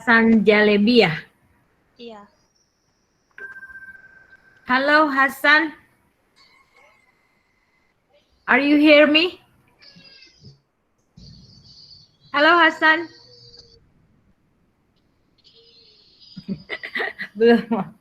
Hasan Jalebi ya? Iya. Halo Hasan. Are you hear me? Halo Hasan. Belum.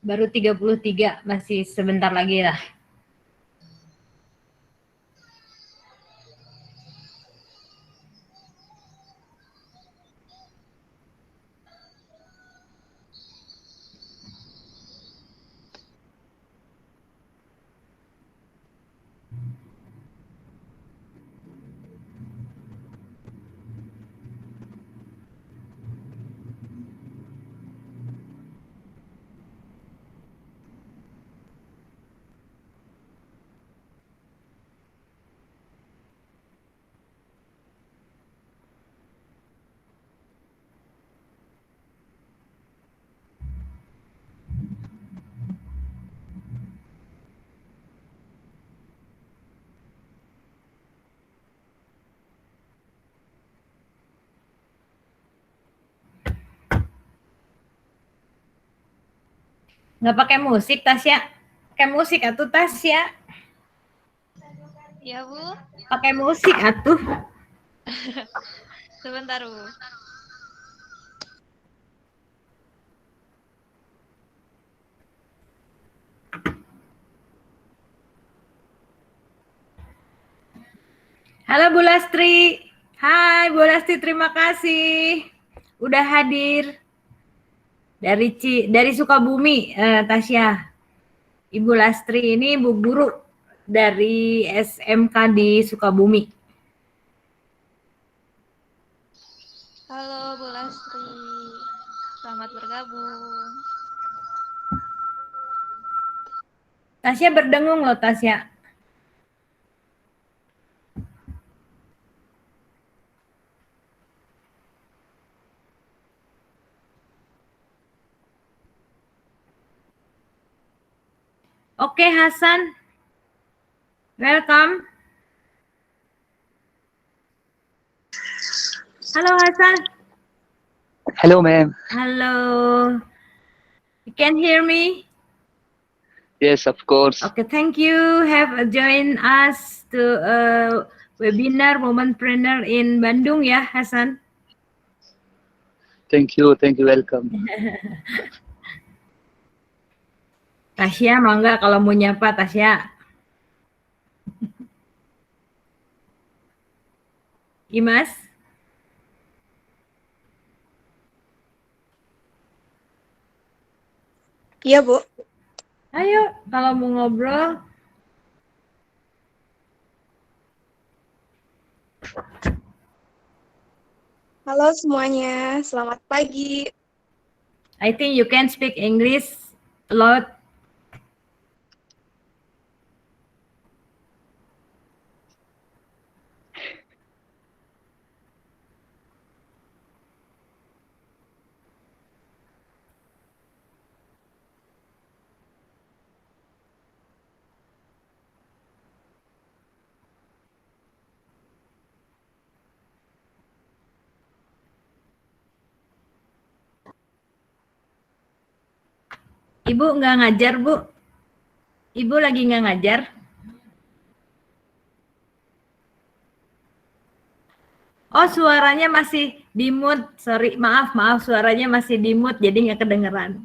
Baru 33, masih sebentar lagi lah. Nggak pakai musik, Tasya? Pakai musik atuh, Tasya. Iya, Bu. Pakai musik atuh. Sebentar, Bu. Halo Bu Lastri. Hai Bu Lastri, terima kasih udah hadir. Dari Sukabumi, Tasya. Ibu Lastri ini Bu Guru dari SMK di Sukabumi. Halo, Bu Lastri. Selamat bergabung. Tasya berdengung loh, Tasya. Oke, Hasan. Welcome. Halo, Hasan. Hello, ma'am. Halo. You can hear me? Yes, of course. Okay, thank you. Have joined us to a webinar Momentpreneur in Bandung ya, Hasan. Thank you. Welcome. Tasya, mangga kalau mau nyapa, Tasya. Imas? Iya, Bu. Ayo, kalau mau ngobrol. Halo semuanya, selamat pagi. I think you can speak English a lot. Ibu nggak ngajar, Bu? Ibu lagi nggak ngajar? Oh, suaranya masih di mute. Sorry, maaf, suaranya masih di mute, jadi nggak kedengeran.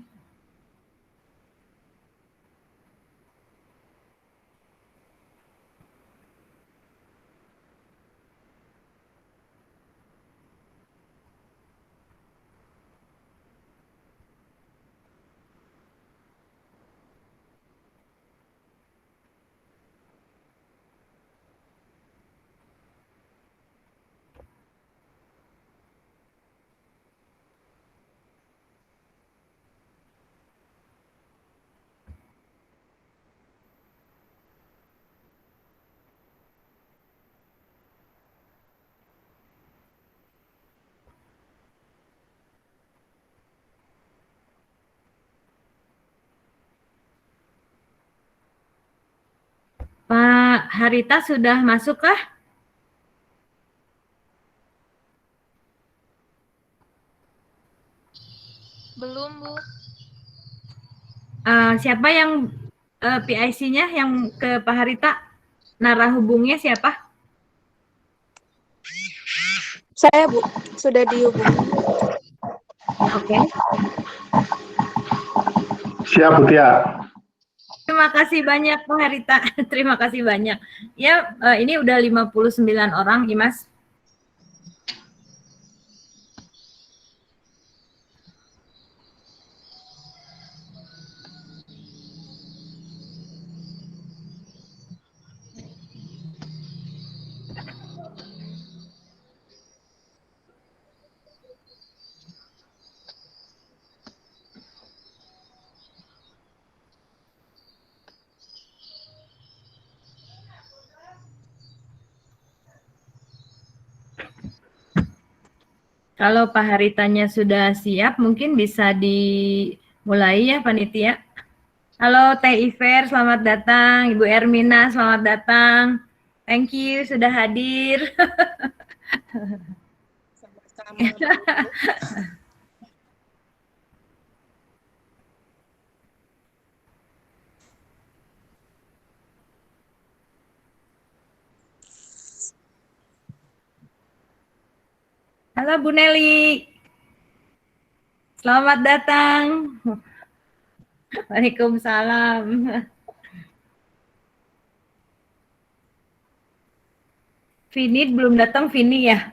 Harita sudah masuk kah? Belum, Bu. Siapa yang PIC-nya yang ke Pak Harita? Narahubungnya siapa? Saya, Bu, sudah dihubungi. Oke. Siap, Bu Tia. Terima kasih banyak Pak Harita. Terima kasih banyak. Ya, ini udah 59 orang, Imas. Kalau Pak Haritanya sudah siap, mungkin bisa dimulai ya panitia. Halo Teh Iver, selamat datang. Ibu Ermina, selamat datang. Thank you sudah hadir. Sama-sama, Bu. Halo Bu Nelly. Selamat datang. Waalaikumsalam. Vini belum datang, Vini ya?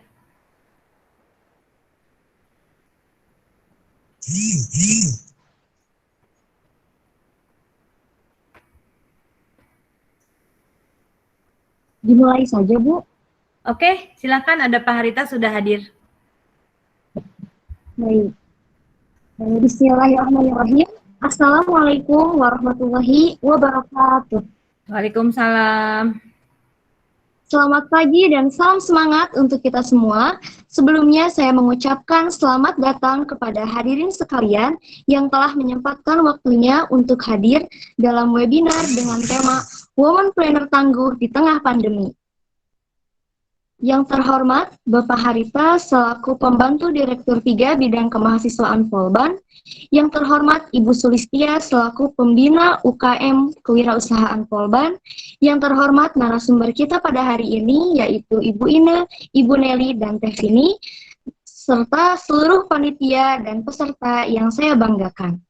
Dimulai saja, Bu. Oke, silakan, ada Pak Harita sudah hadir. Baik. Bismillahirrahmanirrahim. Assalamualaikum warahmatullahi wabarakatuh. Waalaikumsalam. Selamat pagi dan salam semangat untuk kita semua. Sebelumnya saya mengucapkan selamat datang kepada hadirin sekalian yang telah menyempatkan waktunya untuk hadir dalam webinar dengan tema Woman Planner Tangguh di Tengah Pandemi. Yang terhormat Bapak Harita selaku Pembantu Direktur 3 Bidang Kemahasiswaan Polban, yang terhormat Ibu Sulistia selaku Pembina UKM Kewirausahaan Polban, yang terhormat narasumber kita pada hari ini yaitu Ibu Ine, Ibu Nelly, dan Teh Vini, serta seluruh panitia dan peserta yang saya banggakan.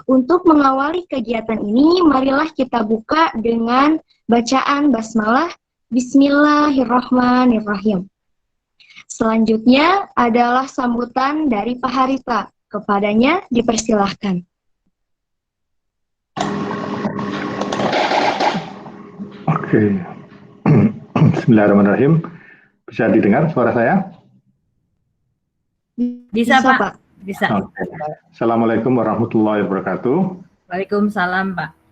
Untuk mengawali kegiatan ini, marilah kita buka dengan bacaan basmalah. Bismillahirrahmanirrahim. Selanjutnya adalah sambutan dari Pak Harita. Kepadanya dipersilahkan. Oke. Bismillahirrahmanirrahim. Bisa didengar suara saya? Bisa Pak? Bisa. Oke. Assalamualaikum warahmatullahi wabarakatuh. Waalaikumsalam Pak.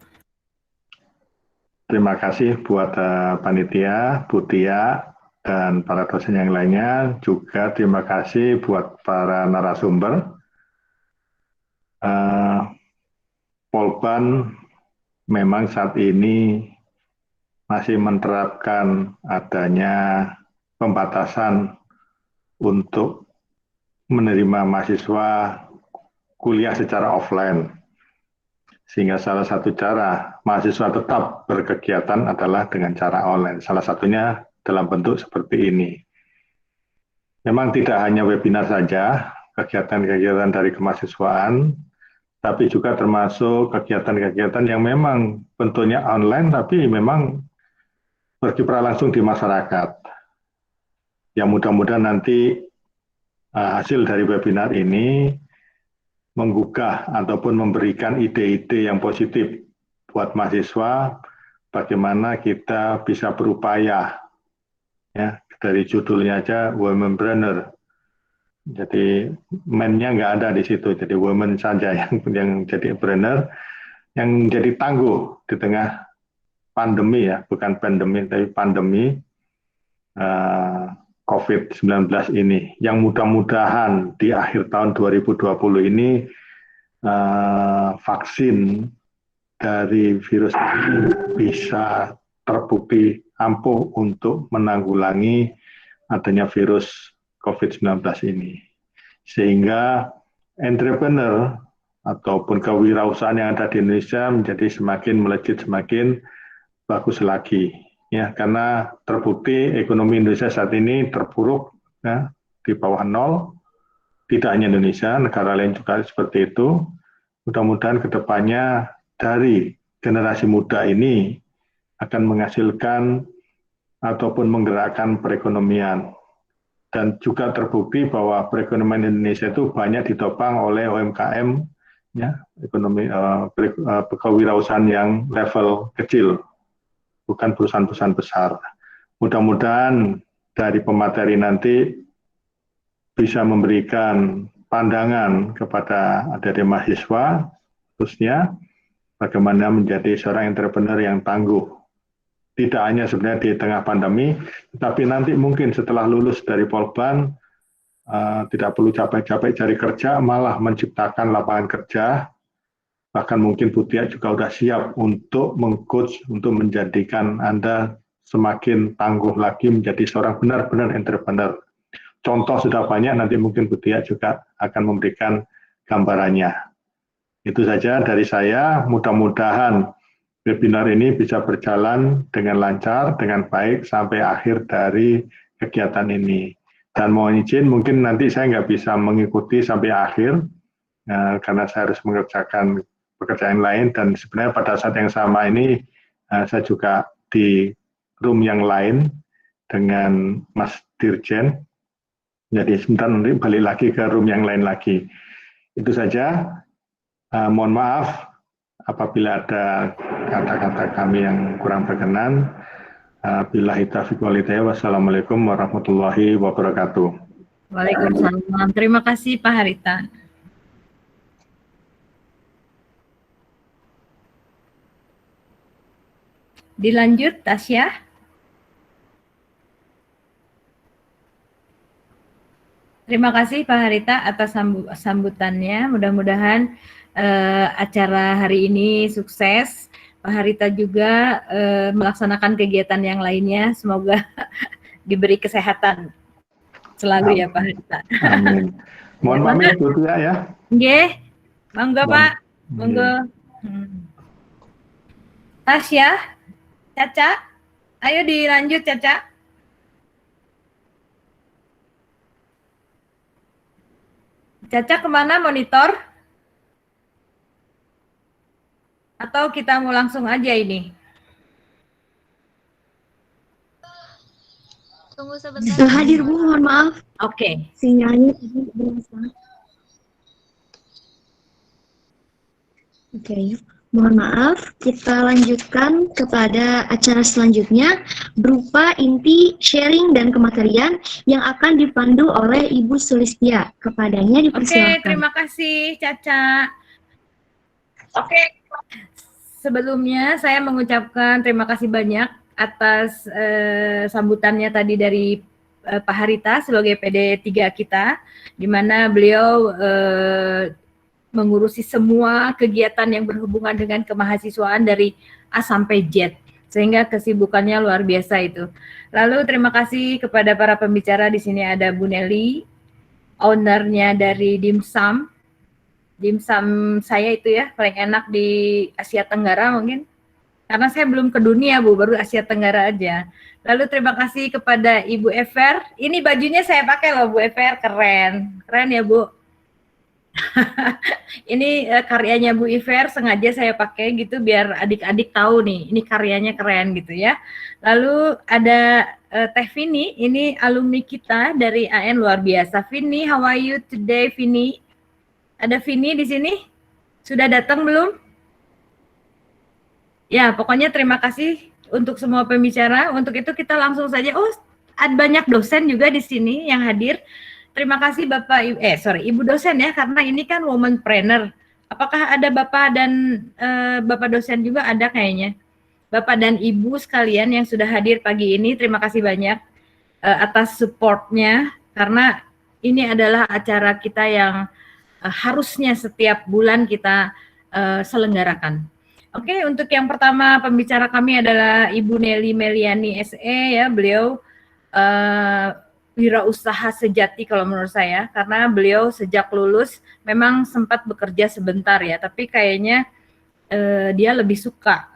Terima kasih buat panitia, Bu Tia, dan para dosen yang lainnya. Juga terima kasih buat para narasumber. Polban memang saat ini masih menerapkan adanya pembatasan untuk menerima mahasiswa kuliah secara offline. Sehingga salah satu cara mahasiswa tetap berkegiatan adalah dengan cara online. Salah satunya dalam bentuk seperti ini. Memang tidak hanya webinar saja, kegiatan-kegiatan dari kemahasiswaan, tapi juga termasuk kegiatan-kegiatan yang memang bentuknya online, tapi memang berkiprah langsung di masyarakat. Yang mudah-mudahan nanti hasil dari webinar ini menggugah ataupun memberikan ide-ide yang positif buat mahasiswa, bagaimana kita bisa berupaya, ya dari judulnya aja Women Planner. Jadi men-nya nggak ada di situ, jadi women saja yang jadi planner, yang jadi tangguh di tengah pandemi ya, bukan pandemi tapi pandemi COVID-19 ini, yang mudah-mudahan di akhir tahun 2020 ini vaksin dari virus ini bisa terbukti ampuh untuk menanggulangi adanya virus COVID-19 ini. Sehingga entrepreneur ataupun kewirausahaan yang ada di Indonesia menjadi semakin melejit, semakin bagus lagi. Ya, karena terbukti ekonomi Indonesia saat ini terpuruk, ya, di bawah nol. Tidak hanya Indonesia, negara lain juga seperti itu. Mudah-mudahan kedepannya dari generasi muda ini akan menghasilkan ataupun menggerakkan perekonomian. Dan juga terbukti bahwa perekonomian Indonesia itu banyak ditopang oleh UMKM, ya, ekonomi kewirausahaan yang level kecil, bukan perusahaan-perusahaan besar. Mudah-mudahan dari pemateri nanti bisa memberikan pandangan kepada adik-adik mahasiswa, khususnya bagaimana menjadi seorang entrepreneur yang tangguh. Tidak hanya sebenarnya di tengah pandemi, tetapi nanti mungkin setelah lulus dari Polban, tidak perlu capek-capek cari kerja, malah menciptakan lapangan kerja. Bahkan mungkin Bu Tia juga sudah siap untuk meng-coach, untuk menjadikan Anda semakin tangguh lagi menjadi seorang benar-benar entrepreneur. Contoh sudah banyak, nanti mungkin Bu Tia juga akan memberikan gambarannya. Itu saja dari saya, mudah-mudahan webinar ini bisa berjalan dengan lancar, dengan baik, sampai akhir dari kegiatan ini. Dan mohon izin, mungkin nanti saya nggak bisa mengikuti sampai akhir, karena saya harus mengerjakan pekerjaan lain, dan sebenarnya pada saat yang sama ini, saya juga di room yang lain dengan Mas Dirjen, jadi sebentar nanti balik lagi ke room yang lain lagi. Itu saja, mohon maaf apabila ada kata-kata kami yang kurang berkenan. Billahi taufiq wal hidayah. Wassalamualaikum warahmatullahi wabarakatuh. Waalaikumsalam. Terima kasih Pak Harita. Dilanjut, Tasya. Terima kasih Pak Harita atas sambutannya. Mudah-mudahan acara hari ini sukses. Pak Harita juga melaksanakan kegiatan yang lainnya. Semoga diberi kesehatan selalu. Amin. Ya Pak Harita. Amin. Mohon pamit Bu Tia ya. Nggih. Monggo Pak. Monggo. Tasya, Caca, ayo dilanjut Caca. Caca kemana monitor? Atau kita mau langsung aja ini? Tunggu sebentar. Hadir Bu, mohon maaf. Oke. Sinyalnya tadi berasa. Oke, mohon maaf. Kita lanjutkan kepada acara selanjutnya berupa inti sharing dan kematerian yang akan dipandu oleh Ibu Sulistia. Kepadanya dipersilakan. Oke, terima kasih Caca. Oke. Sebelumnya saya mengucapkan terima kasih banyak atas sambutannya tadi dari Pak Harita sebagai PD3 kita, di mana beliau mengurusi semua kegiatan yang berhubungan dengan kemahasiswaan dari A sampai Z, sehingga kesibukannya luar biasa itu. Lalu terima kasih kepada para pembicara. Di sini ada Bu Nelly, ownernya dari Dimsum. Dimsum saya itu ya paling enak di Asia Tenggara mungkin, karena saya belum ke dunia Bu, baru Asia Tenggara aja. Lalu terima kasih kepada Ibu Ever. Ini bajunya saya pakai loh Bu Ever, keren ya Bu. Ini karyanya Bu Ever, sengaja saya pakai gitu biar adik-adik tahu nih, ini karyanya keren gitu ya. Lalu ada Teh Vini, ini alumni kita dari AN, luar biasa. Vini, how are you today Vini? Ada Vini di sini? Sudah datang belum? Ya, pokoknya terima kasih untuk semua pembicara. Untuk itu kita langsung saja. Oh, ada banyak dosen juga di sini yang hadir. Terima kasih Ibu dosen ya, karena ini kan womanpreneur. Apakah ada Bapak dan Bapak dosen juga? Ada kayaknya. Bapak dan Ibu sekalian yang sudah hadir pagi ini, terima kasih banyak atas supportnya, karena ini adalah acara kita yang harusnya setiap bulan kita selenggarakan. Oke, untuk yang pertama pembicara kami adalah Ibu Nelly Meliani SE ya. Beliau wirausaha sejati kalau menurut saya, karena beliau sejak lulus memang sempat bekerja sebentar ya, tapi kayaknya dia lebih suka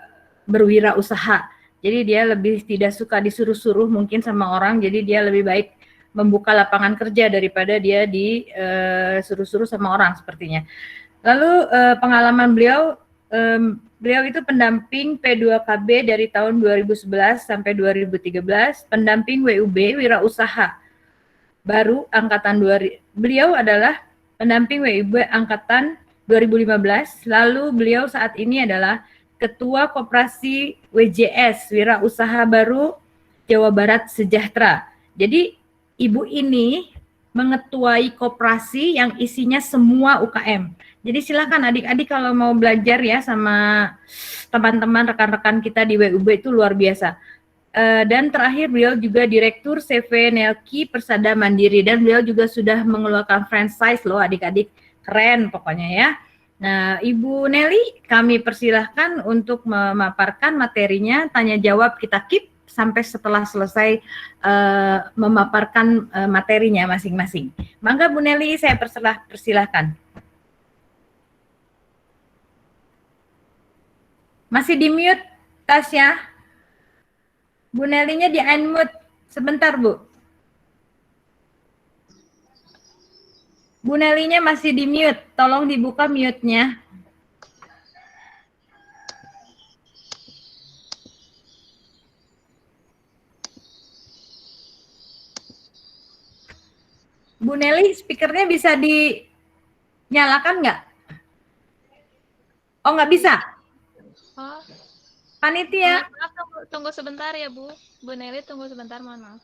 berwirausaha. Jadi dia lebih tidak suka disuruh-suruh mungkin sama orang, jadi dia lebih baik membuka lapangan kerja daripada dia disuruh-suruh sama orang sepertinya. Lalu pengalaman beliau, beliau itu pendamping P2KB dari tahun 2011 sampai 2013, pendamping WUB wirausaha baru angkatan 2000. Beliau adalah pendamping WUB angkatan 2015, lalu beliau saat ini adalah Ketua Koperasi WJS Wirausaha Baru Jawa Barat Sejahtera. Jadi Ibu ini mengetuai koperasi yang isinya semua UKM. Jadi silakan adik-adik kalau mau belajar ya sama teman-teman rekan-rekan kita di WUB itu luar biasa. Dan terakhir beliau juga Direktur CV Nelki Persada Mandiri, dan beliau juga sudah mengeluarkan franchise loh adik-adik, keren pokoknya ya. Nah, Ibu Nelly, kami persilahkan untuk memaparkan materinya, tanya jawab kita keep sampai setelah selesai memaparkan materinya masing-masing. Mangga Bu Nelly, saya persilahkan. Masih di mute, Tasya? Bu Nelly-nya di unmute. Sebentar, Bu. Bu Nelly-nya masih di mute. Tolong dibuka mute-nya. Bu Nelly, speakernya bisa dinyalakan nggak? Oh, nggak bisa? Oh, Panitia. maaf, tunggu sebentar ya Bu. Bu Nelly tunggu sebentar, mohon maaf.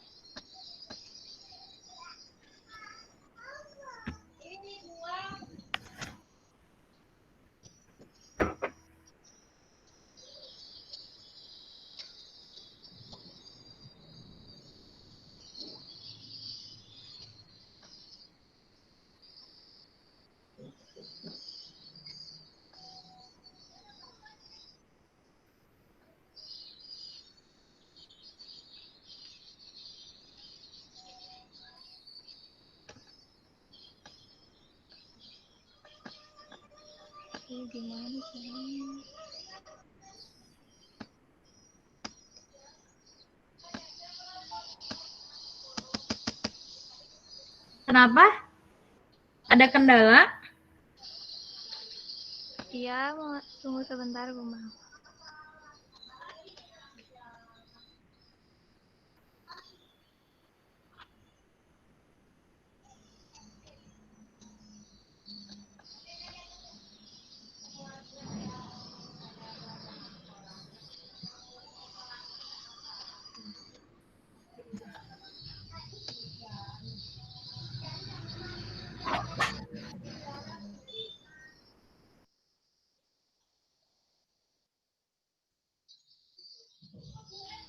Gimana caranya? Kenapa? Ada kendala? Iya, mau tunggu sebentar Bu, maaf.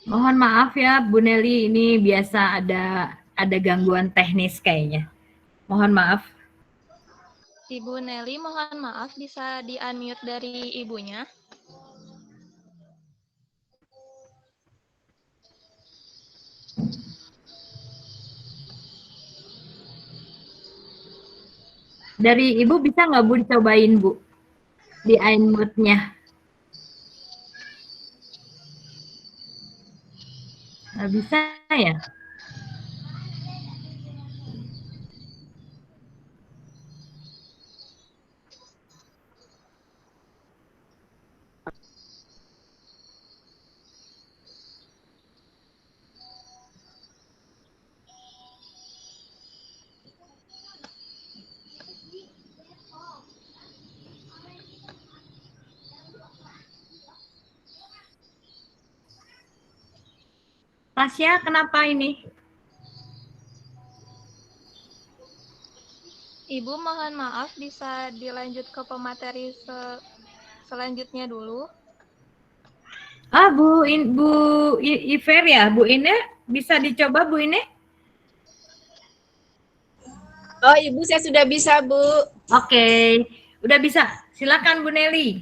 Mohon maaf ya Bu Nelly, ini biasa ada gangguan teknis kayaknya. Mohon maaf. Ibu Nelly, mohon maaf, bisa di-unmute dari ibunya? Dari Ibu bisa nggak Bu dicobain Bu? Di unmute-nya. Nggak bisa ya? Tasya, kenapa ini? Ibu mohon maaf, bisa dilanjut ke pemateri selanjutnya dulu. Ah, Bu Iver ya, Bu Ine, bisa dicoba Bu Ine? Oh, Ibu saya sudah bisa, Bu. Oke, udah bisa. Silakan Bu Nelly.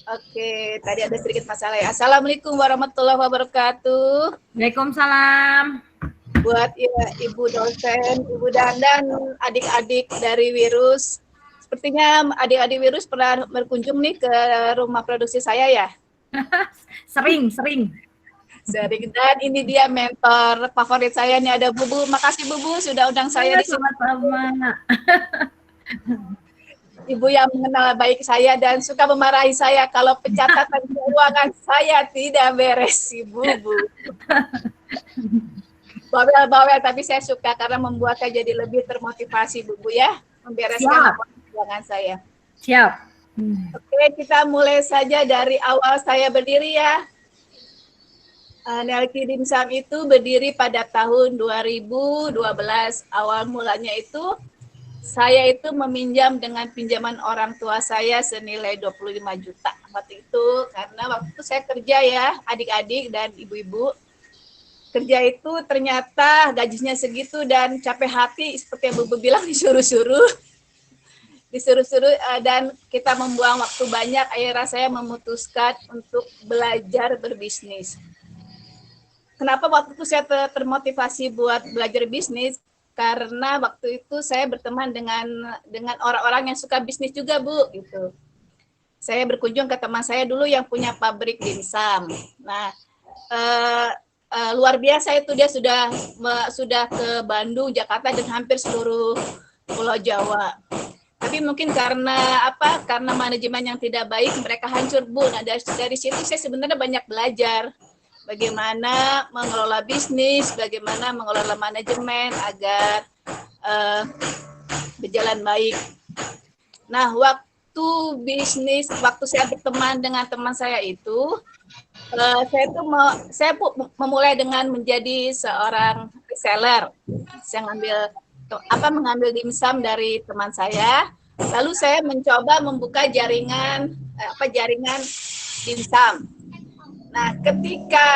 Oke, tadi ada sedikit masalah ya. Assalamualaikum warahmatullahi wabarakatuh. Waalaikumsalam. Buat ya, Ibu dosen, Ibu Dandan, adik-adik dari Wirus. Sepertinya adik-adik Wirus pernah berkunjung nih ke rumah produksi saya ya. Sering. Sering. Dan ini dia mentor favorit saya nih, ada Bubu. Makasih Bubu sudah undang saya di sini. Sama-sama. Ibu yang mengenal baik saya dan suka memarahi saya kalau pencatatan keuangan saya tidak beres, Ibu. Bawel-bawel, tapi saya suka karena membuat saya jadi lebih termotivasi, Bu ya, membereskan keuangan saya. Siap. Oke, kita mulai saja dari awal saya berdiri ya. Nelki Dimsum itu berdiri pada tahun 2012. Awal mulanya itu saya itu meminjam dengan pinjaman orang tua saya senilai 25 juta waktu itu, karena waktu itu saya kerja ya, adik-adik dan ibu-ibu. Kerja itu ternyata gajinya segitu dan capek hati, seperti yang Bu bilang, disuruh-suruh dan kita membuang waktu banyak. Akhirnya saya memutuskan untuk belajar berbisnis. Kenapa waktu itu saya termotivasi buat belajar bisnis? Karena waktu itu saya berteman dengan orang-orang yang suka bisnis juga, Bu, gitu. Saya berkunjung ke teman saya dulu yang punya pabrik dimsum. Nah, luar biasa itu, dia sudah ke Bandung, Jakarta dan hampir seluruh Pulau Jawa. Tapi mungkin karena manajemen yang tidak baik, mereka hancur, Bu. Nah, dari situ saya sebenarnya banyak belajar bagaimana mengelola bisnis, bagaimana mengelola manajemen agar berjalan baik. Nah, waktu saya berteman dengan teman saya itu, saya memulai dengan menjadi seorang reseller. Saya mengambil dimsum dari teman saya, lalu saya mencoba membuka jaringan dimsum. Nah, ketika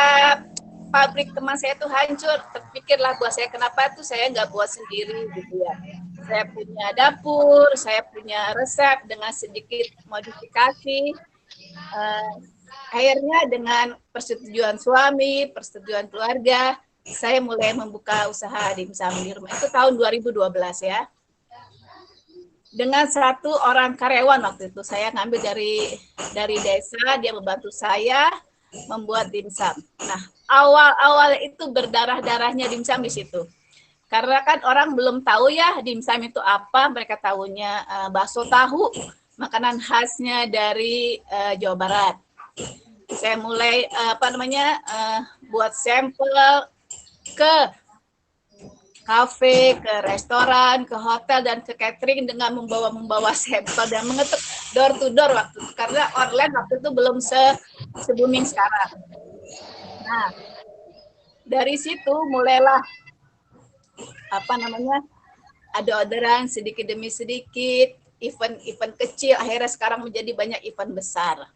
pabrik teman saya itu hancur, terpikirlah buat saya, kenapa tuh saya nggak buat sendiri gitu ya. Saya punya dapur, saya punya resep dengan sedikit modifikasi. Akhirnya dengan persetujuan suami, persetujuan keluarga, saya mulai membuka usaha dimsum di rumah. Itu tahun 2012 ya. Dengan satu orang karyawan waktu itu, saya ngambil dari desa, dia membantu saya membuat dimsum. Nah, awal-awal itu berdarah-darahnya dimsum di situ. Karena kan orang belum tahu ya dimsum itu apa, mereka tahunya bakso tahu, makanan khasnya dari Jawa Barat. Saya mulai buat sampel ke kafe, ke restoran, ke hotel dan ke catering dengan membawa sampel dan mengetuk door to door waktu itu, karena online waktu itu belum se-booming sekarang. Nah, dari situ mulailah ada orderan sedikit demi sedikit, event kecil, akhirnya sekarang menjadi banyak event besar.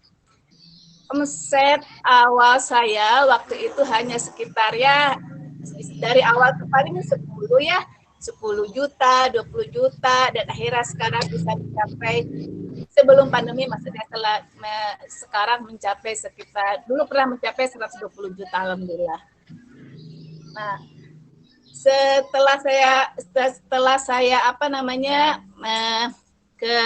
Omset awal saya waktu itu hanya sekitar ya dari awal ke paling 10 juta, 20 juta, dan akhirnya sekarang bisa mencapai, sebelum pandemi maksudnya, sekarang mencapai sekitar, dulu pernah mencapai 120 juta, alhamdulillah. Nah, setelah saya ke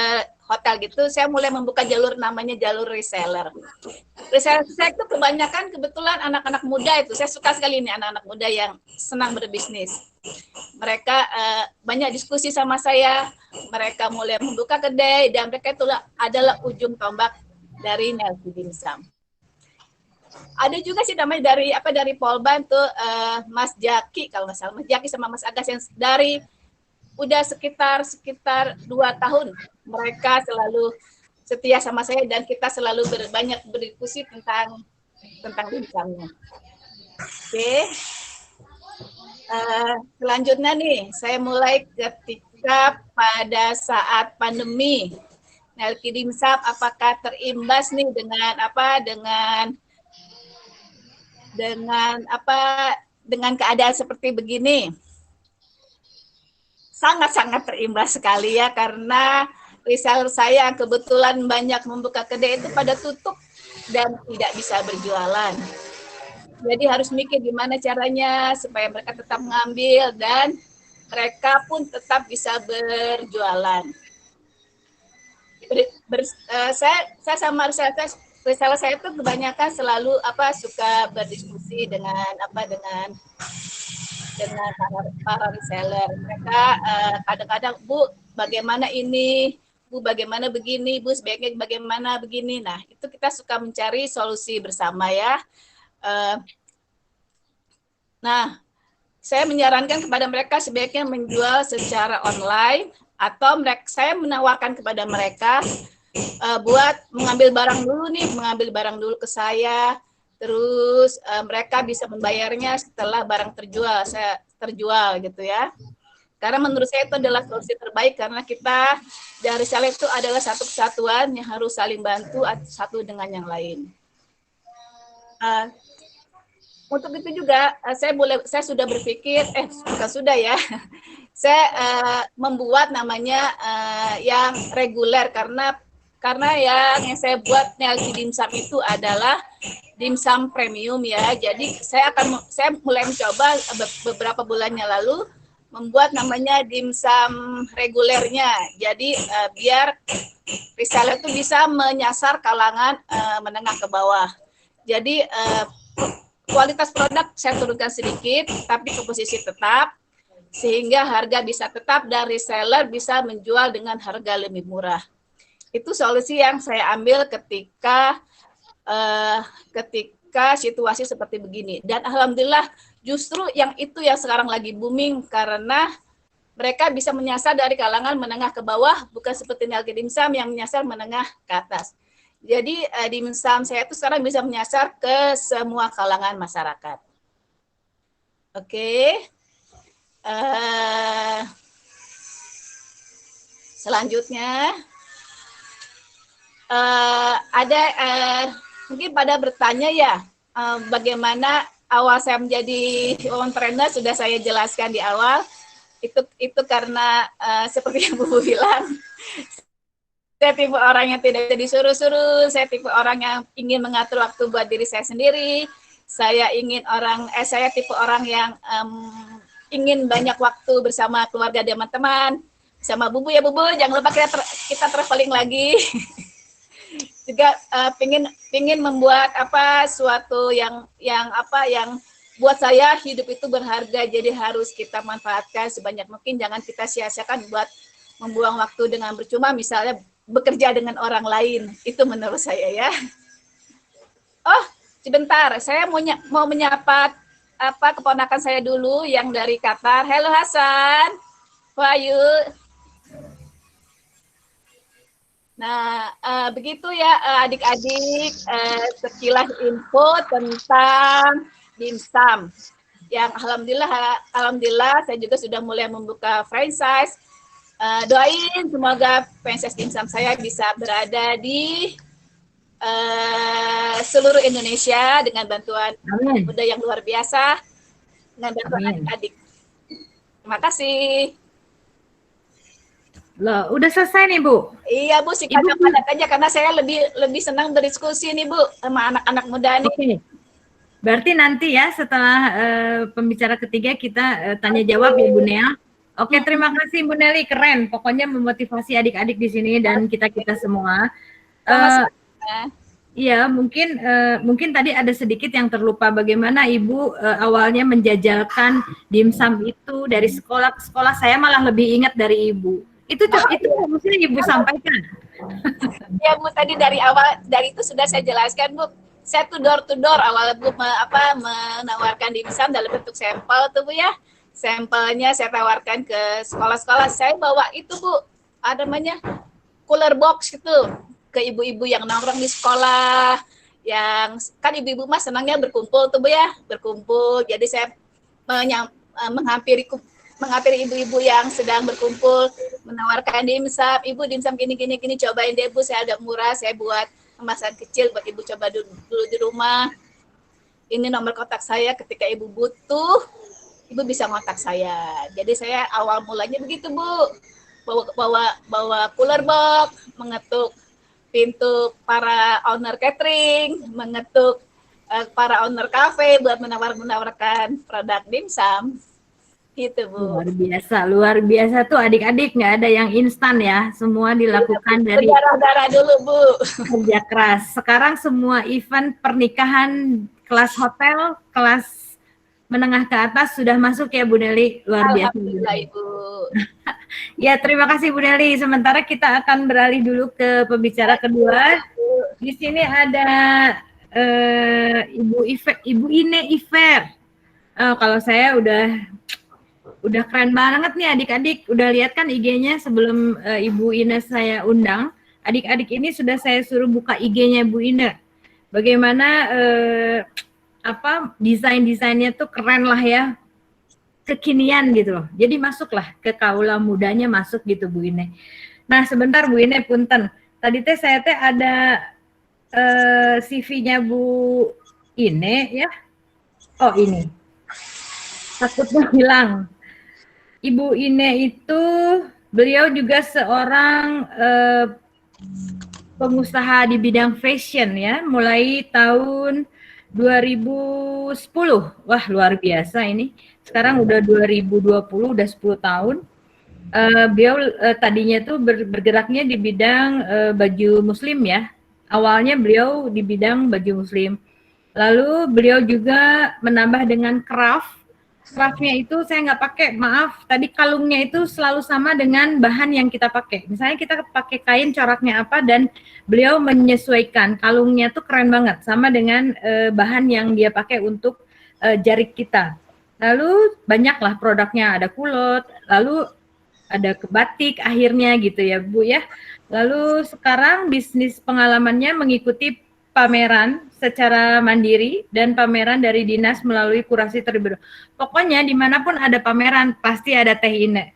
hotel gitu, saya mulai membuka namanya jalur reseller. Reseller saya itu kebanyakan kebetulan anak-anak muda itu. Saya suka sekali ini anak-anak muda yang senang berbisnis. Mereka banyak diskusi sama saya, mereka mulai membuka kedai, dan mereka itulah adalah ujung tombak dari Nelki Dimsum. Ada juga sih namanya dari Polban tuh Mas Jaki, kalau nggak salah, Mas Jaki sama Mas Agas yang udah sekitar 2 tahun mereka selalu setia sama saya dan kita selalu banyak berdiskusi tentang dimsumnya. Oke. Selanjutnya nih, saya mulai ketika pada saat pandemi. Nelki Dimsum apakah terimbas nih dengan keadaan seperti begini? Sangat-sangat terimbas sekali ya, karena reseller saya yang kebetulan banyak membuka kedai itu pada tutup dan tidak bisa berjualan. Jadi harus mikir gimana caranya supaya mereka tetap mengambil dan mereka pun tetap bisa berjualan. Saya sama reseller saya itu kebanyakan selalu suka berdiskusi dengan para reseller. Mereka kadang-kadang, Bu, bagaimana ini? Bu, bagaimana begini? Bu, sebaiknya bagaimana begini? Nah, itu kita suka mencari solusi bersama ya. Nah, saya menyarankan kepada mereka sebaiknya menjual secara online atau saya menawarkan kepada mereka buat mengambil barang dulu ke saya, terus mereka bisa membayarnya setelah barang terjual gitu ya. Karena menurut saya itu adalah solusi terbaik karena kita dari reseller itu adalah satu kesatuan yang harus saling bantu satu dengan yang lain. Untuk itu juga saya sudah berpikir, bukan sudah ya, saya membuat namanya yang reguler karena yang saya buat Nelsi Dimsum itu adalah dimsum premium ya. Jadi saya mulai mencoba beberapa bulannya lalu membuat namanya dimsum regulernya. Jadi biar reseller itu bisa menyasar kalangan menengah ke bawah. Jadi kualitas produk saya turunkan sedikit, tapi komposisi tetap, sehingga harga bisa tetap dan reseller bisa menjual dengan harga lebih murah. Itu solusi yang saya ambil ketika situasi seperti begini. Dan alhamdulillah justru yang sekarang lagi booming karena mereka bisa menyasar dari kalangan menengah ke bawah, bukan seperti Nelki Dimsum yang menyasar menengah ke atas. Jadi dimsum saya itu sekarang bisa menyasar ke semua kalangan masyarakat. Oke. Selanjutnya ada mungkin pada bertanya ya bagaimana awal saya menjadi entrepreneur sudah saya jelaskan di awal. Itu karena seperti yang Bu bilang. Saya tipe orang yang tidak bisa disuruh-suruh, saya tipe orang yang ingin mengatur waktu buat diri saya sendiri. Saya tipe orang yang ingin banyak waktu bersama keluarga dan teman-teman. Sama Bubu ya Bubu, jangan lupa kita traveling lagi. Juga pingin membuat suatu yang buat saya hidup itu berharga, jadi harus kita manfaatkan sebanyak mungkin. Jangan kita sia-siakan buat membuang waktu dengan percuma, misalnya bekerja dengan orang lain. Itu menurut saya ya. Oh, sebentar, saya mau menyapa keponakan saya dulu yang dari Qatar. Halo Hasan, Wahyu. Nah, begitu ya adik-adik sekilas info tentang dimsum. Yang alhamdulillah saya juga sudah mulai membuka franchise. Doain semoga franchise dimsum saya bisa berada di seluruh Indonesia dengan bantuan muda yang luar biasa, dengan bantuan adik-adik. Terima kasih. Loh, udah selesai nih Bu? Iya Bu, singkat padat aja karena saya lebih senang berdiskusi nih Bu sama anak-anak muda nih. Oke. Berarti nanti ya setelah pembicara ketiga kita tanya jawab ya Bu Nel. Oke, terima kasih Bu Nelly, keren. Pokoknya memotivasi adik-adik di sini dan kita semua. Iya, mungkin tadi ada sedikit yang terlupa bagaimana Ibu awalnya menjajalkan dimsum itu dari sekolah ke sekolah. Saya malah lebih ingat dari Ibu. Itu harusnya Ibu sampaikan. Ya Bu, tadi dari itu sudah saya jelaskan Bu. Saya tuh door to door awal Bu menawarkan dimsum dalam bentuk sampel tuh Bu ya. Sampelnya saya tawarkan ke sekolah-sekolah. Saya bawa itu Bu, namanya cooler box itu ke ibu-ibu yang nongkrong di sekolah. Yang kan ibu-ibu mas senangnya berkumpul tuh Bu ya, berkumpul. Jadi saya menghampiri ibu-ibu yang sedang berkumpul, menawarkan dimsum. Ibu dimsum gini, cobain deh Bu, saya ada murah, saya buat kemasan kecil buat Ibu coba dulu di rumah. Ini nomor kontak saya, ketika Ibu butuh, Ibu bisa kontak saya. Jadi saya awal mulanya begitu Bu. bawa cooler box, mengetuk pintu para owner catering, mengetuk para owner cafe buat menawarkan produk dimsum. Gitu, Bu. Luar biasa tuh adik-adik, nggak ada yang instan ya, semua dilakukan dari berdarah-darah dulu, Bu. kerja keras. Sekarang semua event pernikahan kelas hotel, kelas menengah ke atas sudah masuk ya Bu Nelly, luar biasa. Alhamdulillah, Ibu. Ya, terima kasih Bu Nelly. Sementara kita akan beralih dulu ke pembicara kedua. Di sini ada Ibu Ine Iver. Kalau saya udah keren banget nih adik-adik. Udah lihat kan IG-nya sebelum Ibu Ine saya undang. Adik-adik ini sudah saya suruh buka IG-nya Bu Ine. Bagaimana desain-desainnya tuh keren lah ya. Kekinian gitu loh. Jadi masuklah ke kaula mudanya masuk gitu Bu Ine. Nah, sebentar Bu Ine punten. Tadi teh saya teh ada CV-nya Bu Ine ya. Oh, ini. Takutnya hilang. Ibu Ine itu beliau juga seorang pengusaha di bidang fashion ya, mulai tahun 2010. Wah, luar biasa ini. Sekarang udah 2020, udah 10 tahun. Beliau tadinya tuh bergeraknya di bidang baju muslim ya. Awalnya beliau di bidang baju muslim. Lalu beliau juga menambah dengan craft. Craftnya itu saya nggak pakai, maaf. Tadi kalungnya itu selalu sama dengan bahan yang kita pakai. Misalnya kita pakai kain coraknya apa dan beliau menyesuaikan. Kalungnya tuh keren banget, sama dengan bahan yang dia pakai untuk jarik kita. Lalu banyaklah produknya, ada kulot, lalu ada ke batik akhirnya gitu ya Bu ya. Lalu sekarang bisnis pengalamannya mengikuti pameran secara mandiri dan pameran dari dinas melalui kurasi terlebih dahulu. Pokoknya dimanapun ada pameran pasti ada Teh Ine.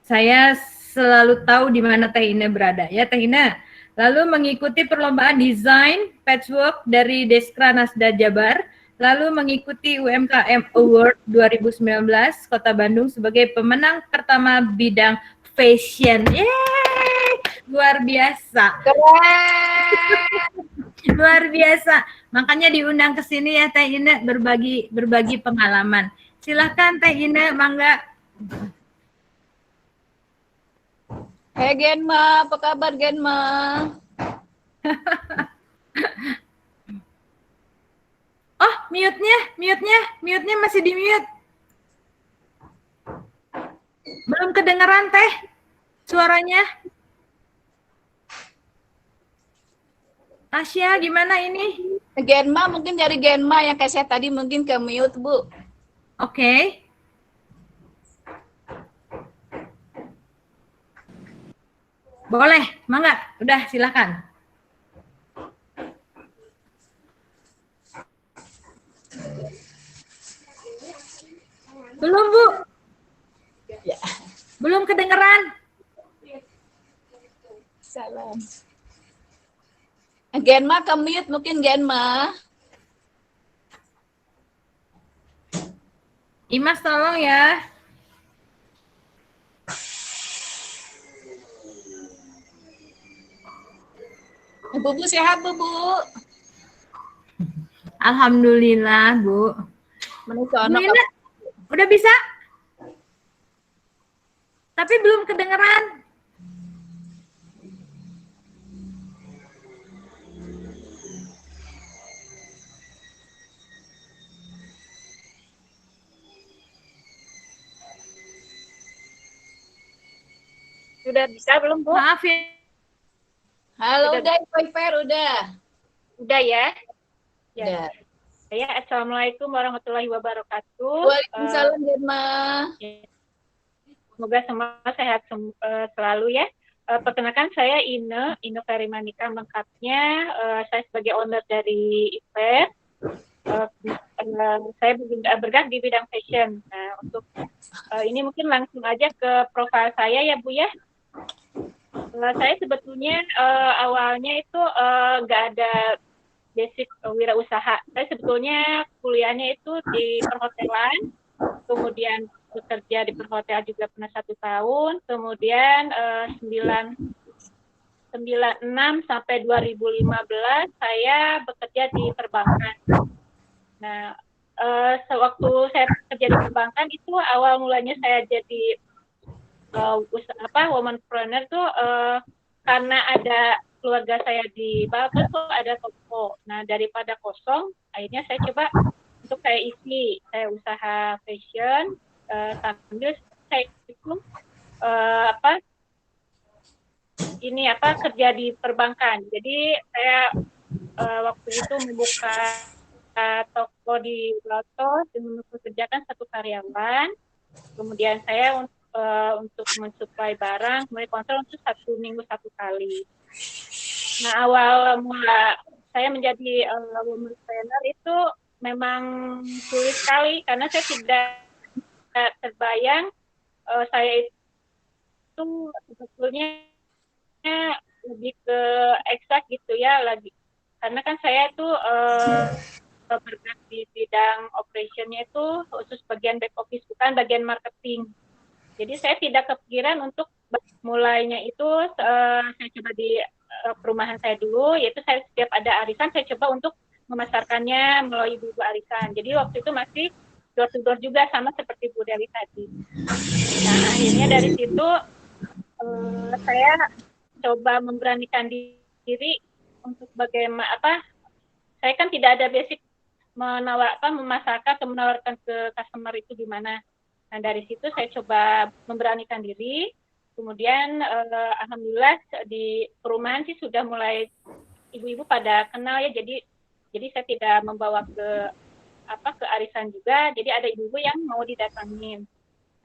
Saya selalu tahu di mana Teh Ine berada ya Teh Ine. Lalu mengikuti perlombaan desain patchwork dari Deskra Nasda Jabar. Lalu mengikuti UMKM Award 2019 Kota Bandung sebagai pemenang pertama bidang fashion. Yeay! Luar biasa. Keren. Luar biasa. Makanya diundang ke sini ya Teh Ine berbagi pengalaman. Silakan Teh Ine, mangga. Hey Genma, apa kabar Genma? Oh, mute-nya masih di mute. Belum kedengeran Teh suaranya. Tasya, gimana ini? Genma, mungkin dari Genma yang kayak saya tadi mungkin ke mute, Bu. Oke. Boleh, mangga. Udah, silakan. Belum, Bu. Ya. Belum kedengeran. Salam. Genma ke mute mungkin Genma. Imas tolong ya. Bu sehat Bu. Alhamdulillah Bu. Menusono udah bisa? Tapi belum kedengeran. Sudah bisa belum, Bu? Maaf ya. Halo, udah Iver, udah. Udah ya? Ya. Udah. Ya, Assalamualaikum warahmatullahi wabarakatuh. Waalaikumsalam, Genma. Semoga semua sehat selalu ya. Perkenalkan saya Ine Ferimanika lengkapnya. Saya sebagai owner dari Iver. Saya bergerak di bidang fashion. Nah, untuk ini mungkin langsung aja ke profil saya ya Bu ya. Saya sebetulnya awalnya itu nggak ada basic wirausaha. Saya sebetulnya kuliahnya itu di perhotelan, kemudian bekerja di perhotel juga pernah 1 tahun, kemudian 96 sampai 2015 saya bekerja di perbankan. Nah, sewaktu saya bekerja di perbankan itu awal mulanya saya jadi womanpreneur tuh karena ada keluarga saya di Batu tuh ada toko. Nah, daripada kosong, akhirnya saya coba untuk saya isi, saya usaha fashion sambil saya itu kerja di perbankan. Jadi saya waktu itu membuka toko di Batu dengan mempekerjakan 1 karyawan. Kemudian saya untuk mensuplai barang, kemudian kontrol untuk 1 minggu 1 kali. Nah, awal mula saya menjadi womanpreneur itu memang sulit sekali karena saya tidak terbayang saya itu sebetulnya lebih ke eksak gitu ya lagi, karena kan saya tuh bergerak di bidang operationnya itu khusus bagian back office, bukan bagian marketing. Jadi saya tidak kepikiran untuk mulainya itu saya coba di perumahan saya dulu, yaitu saya setiap ada arisan saya coba untuk memasarkannya melalui ibu-ibu arisan. Jadi waktu itu masih door to door juga sama seperti Bu Dewi tadi. Nah, akhirnya dari situ saya coba memberanikan diri untuk bagaimana saya kan tidak ada basic memasarkan atau menawarkan ke customer itu gimana. Nah, dari situ saya coba memberanikan diri. Kemudian alhamdulillah di perumahan sih sudah mulai ibu-ibu pada kenal ya. Jadi saya tidak membawa ke arisan juga. Jadi ada ibu-ibu yang mau didatangin.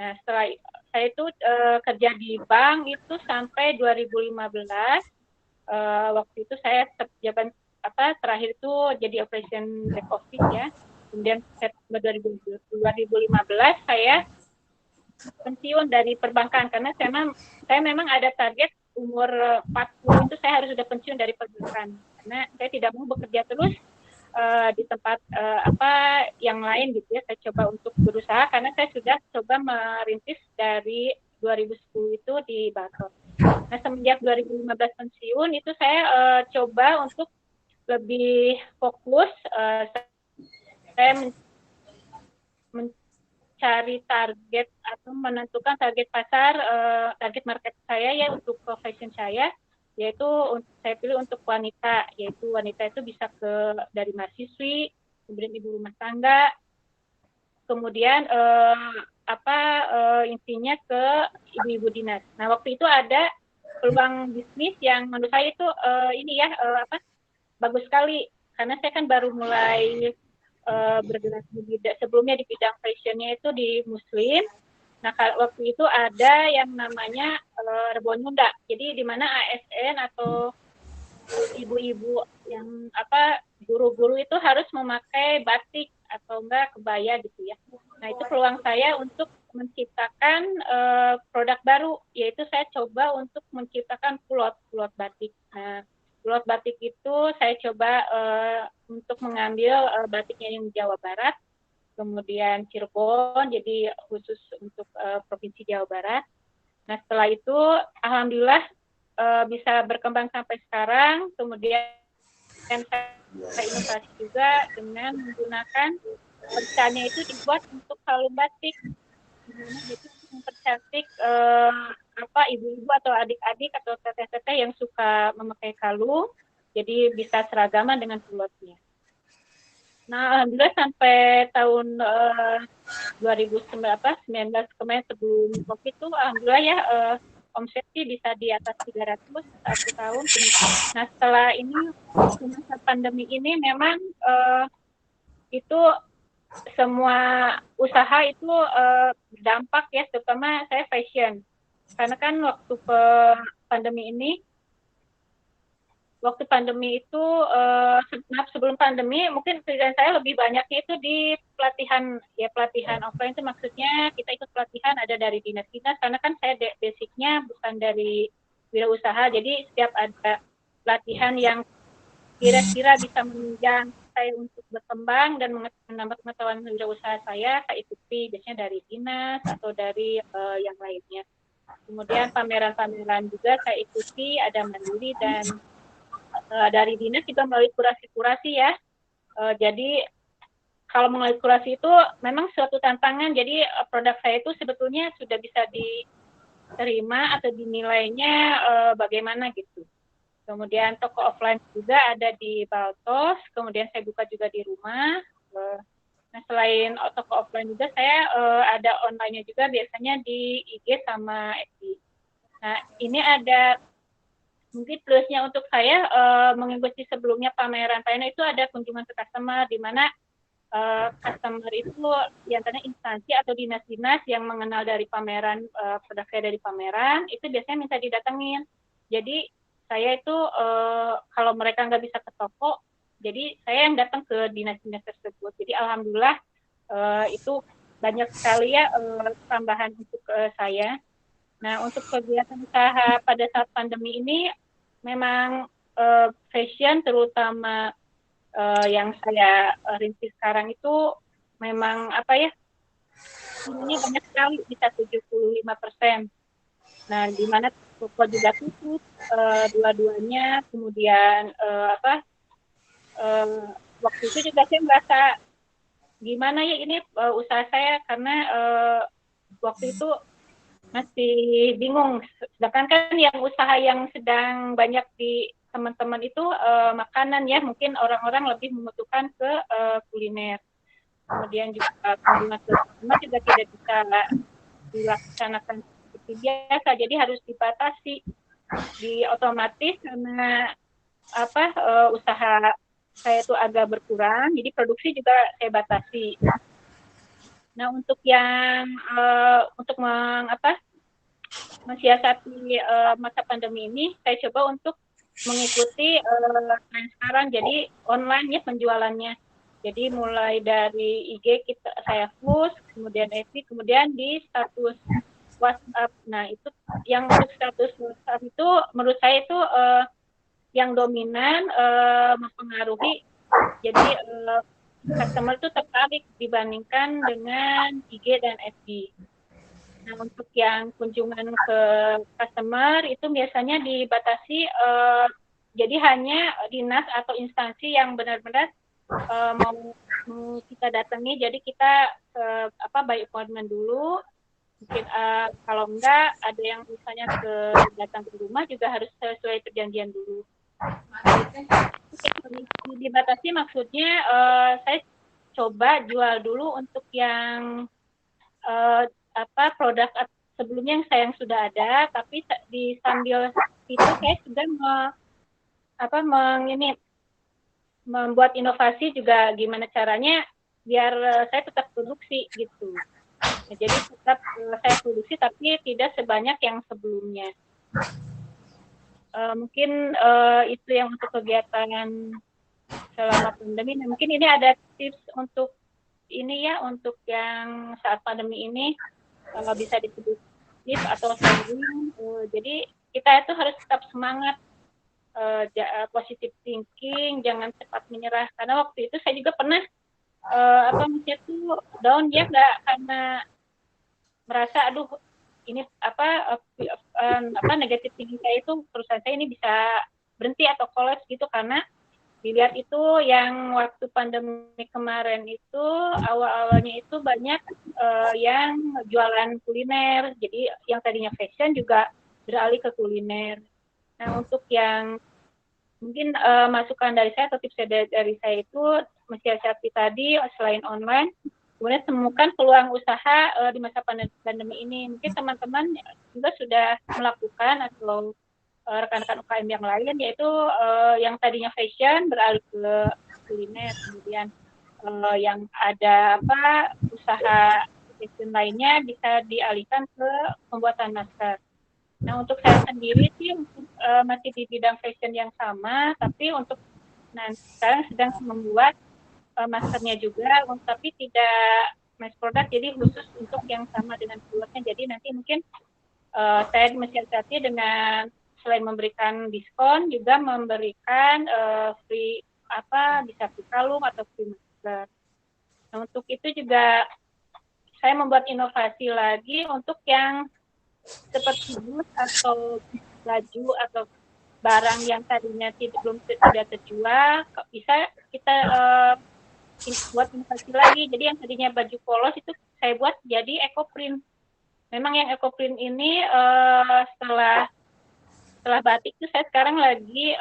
Nah, setelah saya itu kerja di bank itu sampai 2015. Waktu itu saya jabat terakhir itu jadi operation back office ya. Kemudian September 2015 saya pensiun dari perbankan karena saya memang ada target umur 40 itu saya harus sudah pensiun dari perbankan karena saya tidak mau bekerja terus di tempat yang lain gitu ya. Saya coba untuk berusaha karena saya sudah coba merintis dari 2010 itu di Batok. Nah, semenjak 2015 pensiun itu saya coba untuk lebih fokus, saya mencari target atau menentukan target pasar, target market saya ya untuk profession saya, yaitu saya pilih untuk wanita, yaitu wanita itu bisa dari mahasiswi, kemudian ibu rumah tangga, kemudian intinya ke ibu-ibu dinas. Nah, waktu itu ada peluang bisnis yang menurut saya itu bagus sekali karena saya kan baru mulai bergerak sebelumnya di bidang fashionnya itu di Muslim. Nah, waktu itu ada yang namanya Rebon Muda. Jadi di mana ASN atau ibu-ibu yang guru-guru itu harus memakai batik atau enggak kebaya gitu ya. Nah, itu peluang saya untuk menciptakan produk baru, yaitu saya coba untuk menciptakan kulot batik. Nah, kulot batik itu saya coba untuk mengambil batiknya yang Jawa Barat, kemudian Cirebon, jadi khusus untuk Provinsi Jawa Barat. Nah, setelah itu alhamdulillah bisa berkembang sampai sekarang, kemudian saya inovasi juga dengan menggunakan pecahannya itu dibuat untuk kalung batik. Jadi mempercantik ibu-ibu atau adik-adik atau teteh-teteh yang suka memakai kalung, jadi bisa seragaman dengan kulotnya. Nah, alhamdulillah sampai tahun 2019 kemarin sebelum COVID itu alhamdulillah ya omset sih bisa di atas 300 satu tahun. Nah, setelah ini masa pandemi ini memang itu semua usaha itu dampak ya, terutama saya fashion. Karena kan waktu pandemi itu sebelum pandemi mungkin kerjaan saya lebih banyaknya itu di pelatihan offline itu maksudnya kita ikut pelatihan ada dari dinas-dinas karena kan saya basicnya bukan dari wirausaha, jadi setiap ada pelatihan yang kira-kira bisa menunjang saya untuk berkembang dan menambah pengetahuan wirausaha saya ikuti biasanya dari dinas atau dari yang lainnya. Kemudian pameran-pameran juga saya ikuti, ada mandiri dan dari dinas juga melalui kurasi-kurasi ya. Jadi kalau melalui kurasi itu memang suatu tantangan. Jadi produk saya itu sebetulnya sudah bisa diterima atau dinilainya bagaimana gitu. Kemudian toko offline juga ada di Baltos, kemudian saya buka juga di rumah. Nah, selain toko offline juga saya ada online-nya juga biasanya di IG sama FB. Nah, ini ada mungkin plusnya untuk saya mengikuti sebelumnya pameran itu ada kunjungan ke customer, di mana customer itu diantaranya instansi atau dinas-dinas yang mengenal dari pameran, produk saya dari pameran, itu biasanya minta didatengin. Jadi saya itu kalau mereka nggak bisa ke toko, jadi saya yang datang ke dinas-dinas tersebut. Jadi alhamdulillah itu banyak sekali ya tambahan untuk saya. Nah, untuk kegiatan usaha pada saat pandemi ini memang fashion terutama yang saya rintis sekarang itu memang apa ya, ini banyak sekali, bisa 75%. Nah, di mana toko juga tutup dua-duanya, kemudian waktu itu juga saya merasa gimana ya ini usaha saya, karena waktu itu masih bingung, sedangkan kan yang usaha yang sedang banyak di teman-teman itu makanan ya, mungkin orang-orang lebih membutuhkan ke kuliner. Kemudian juga kunjungan ke customer juga tidak bisa dilaksanakan seperti biasa, jadi harus dibatasi, otomatis karena usaha saya itu agak berkurang, jadi produksi juga saya batasi. Nah, untuk yang untuk mensiasati masa pandemi ini, saya coba untuk mengikuti tren sekarang, jadi online ya penjualannya. Jadi mulai dari IG saya post, kemudian FB, kemudian di status WhatsApp. Nah, itu yang untuk status WhatsApp itu menurut saya itu yang dominan mempengaruhi. Jadi customer itu tertarik dibandingkan dengan IG dan FB. Nah, untuk yang kunjungan ke customer itu biasanya dibatasi, jadi hanya dinas atau instansi yang benar-benar mau kita datangi, jadi kita by appointment dulu. Mungkin kalau enggak, ada yang misalnya datang ke rumah juga harus sesuai perjanjian dulu. Dibatasi maksudnya saya coba jual dulu untuk yang produk sebelumnya yang sudah ada, tapi di sambil itu saya sudah membuat inovasi juga, gimana caranya biar saya tetap produksi gitu. Nah, jadi tetap saya produksi tapi tidak sebanyak yang sebelumnya. Mungkin itu yang untuk kegiatan selama pandemi. Nah, mungkin ini ada tips untuk ini ya, untuk yang saat pandemi ini bisa disebut tips atau sharing. Jadi kita itu harus tetap semangat, positive thinking, jangan cepat menyerah, karena waktu itu saya juga pernah misalnya tuh down ya, nggak, karena merasa aduh ini negatif thinking saya itu perusahaan saya ini bisa berhenti atau kolaps gitu, karena dilihat itu yang waktu pandemi kemarin itu awal-awalnya itu banyak yang jualan kuliner, jadi yang tadinya fashion juga beralih ke kuliner. Nah, untuk yang mungkin masukan dari saya atau tips dari saya itu mensiasati tadi, selain online, kemudian temukan peluang usaha di masa pandemi ini. Mungkin teman-teman juga sudah melakukan, atau rekan-rekan UKM yang lain, yaitu yang tadinya fashion beralih ke kuliner, kemudian yang ada usaha fashion lainnya bisa dialihkan ke pembuatan masker. Nah, untuk saya sendiri sih masih di bidang fashion yang sama, tapi untuk sekarang sedang membuat maskernya juga, tapi tidak mass product, jadi khusus untuk yang sama dengan produknya. Jadi nanti mungkin saya mensiasati dengan selain memberikan diskon, juga memberikan free bisa free kalung atau free masker. Nah, untuk itu juga saya membuat inovasi lagi untuk yang seperti bus atau baju atau barang yang tadinya tidak terjual, bisa kita buat inovasi lagi. Jadi yang tadinya baju polos itu saya buat jadi ecoprint. Memang yang ecoprint ini setelah batik itu saya sekarang lagi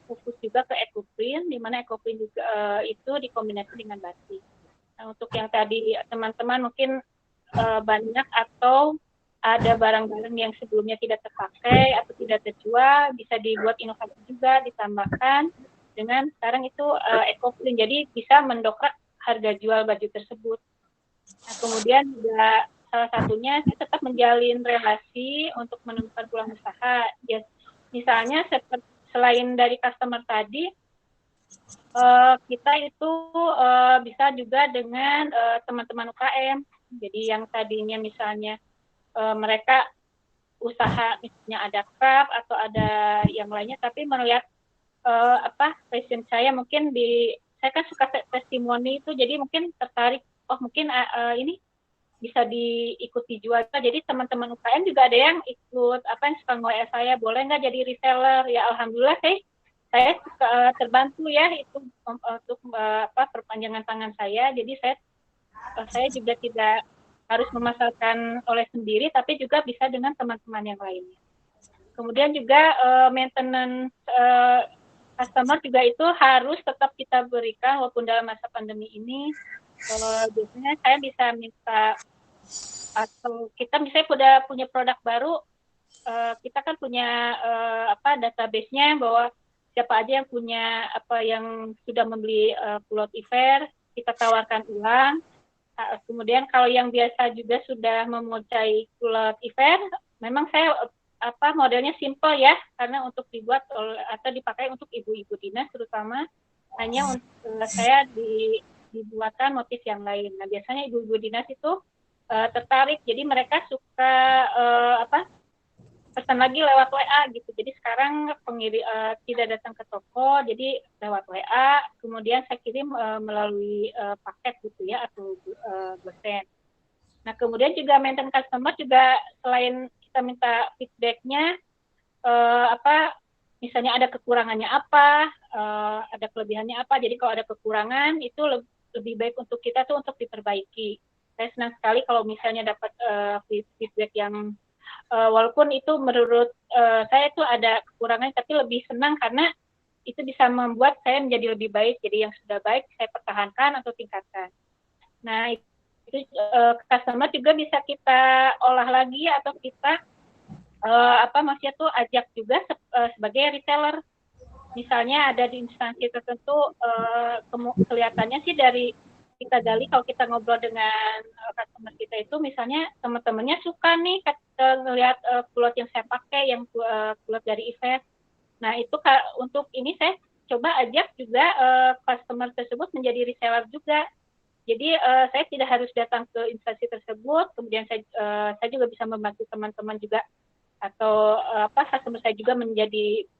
fokus juga ke ecoprint, di mana ecoprint juga itu dikombinasi dengan batik. Nah, untuk yang tadi teman-teman mungkin banyak atau ada barang-barang yang sebelumnya tidak terpakai atau tidak terjual, bisa dibuat inovasi juga, ditambahkan dengan sekarang itu ecoprint, jadi bisa mendongkrak harga jual baju tersebut. Nah, kemudian juga salah satunya saya tetap menjalin relasi untuk menemukan peluang usaha. Ya, misalnya selain dari customer tadi, kita itu bisa juga dengan teman-teman UKM. Jadi yang tadinya misalnya mereka usaha misalnya ada craft atau ada yang lainnya, tapi melihat passion saya mungkin saya kan suka testimoni itu, jadi mungkin tertarik, mungkin ini bisa diikuti jual. Jadi teman-teman UKM juga ada yang ikut yang suka nge-WA saya, boleh nggak jadi reseller? Ya alhamdulillah saya terbantu ya itu untuk perpanjangan tangan saya. Jadi saya juga tidak harus memasarkan oleh sendiri, tapi juga bisa dengan teman-teman yang lainnya. Kemudian juga maintenance customer juga itu harus tetap kita berikan walaupun dalam masa pandemi ini. Biasanya saya bisa minta, atau kita misalnya udah punya produk baru, kita kan punya database-nya bahwa siapa aja yang punya yang sudah membeli Kulot Iver, kita tawarkan ulang. Kemudian kalau yang biasa juga sudah memuncai Kulot Iver, memang saya modelnya simple ya, karena untuk dibuat atau dipakai untuk ibu-ibu dinas terutama, hanya untuk saya dibuatkan motif yang lain. Nah, biasanya ibu-ibu dinas itu tertarik, jadi mereka suka pesan lagi lewat WA gitu. Jadi sekarang tidak datang ke toko, jadi lewat WA, kemudian saya kirim melalui paket gitu ya, atau gosen. Nah, kemudian juga maintenance customer juga selain kita minta feedback-nya, misalnya ada kekurangannya apa, ada kelebihannya apa. Jadi kalau ada kekurangan itu lebih baik untuk kita tuh untuk diperbaiki. Saya senang sekali kalau misalnya dapat feedback yang walaupun itu menurut saya itu ada kekurangan, tapi lebih senang karena itu bisa membuat saya menjadi lebih baik. Jadi yang sudah baik saya pertahankan atau tingkatkan. Nah, itu customer juga bisa kita olah lagi atau kita maksudnya tuh ajak juga sebagai reseller. Misalnya ada di instansi tertentu, kelihatannya sih dari kita gali, kalau kita ngobrol dengan customer kita itu, misalnya teman-temannya suka nih ngelihat kulot yang saya pakai, yang kulot dari Iver. Nah, itu untuk ini saya coba ajak juga customer tersebut menjadi reseller juga. Jadi saya tidak harus datang ke instansi tersebut, kemudian saya juga bisa membantu teman-teman juga, atau customer saya juga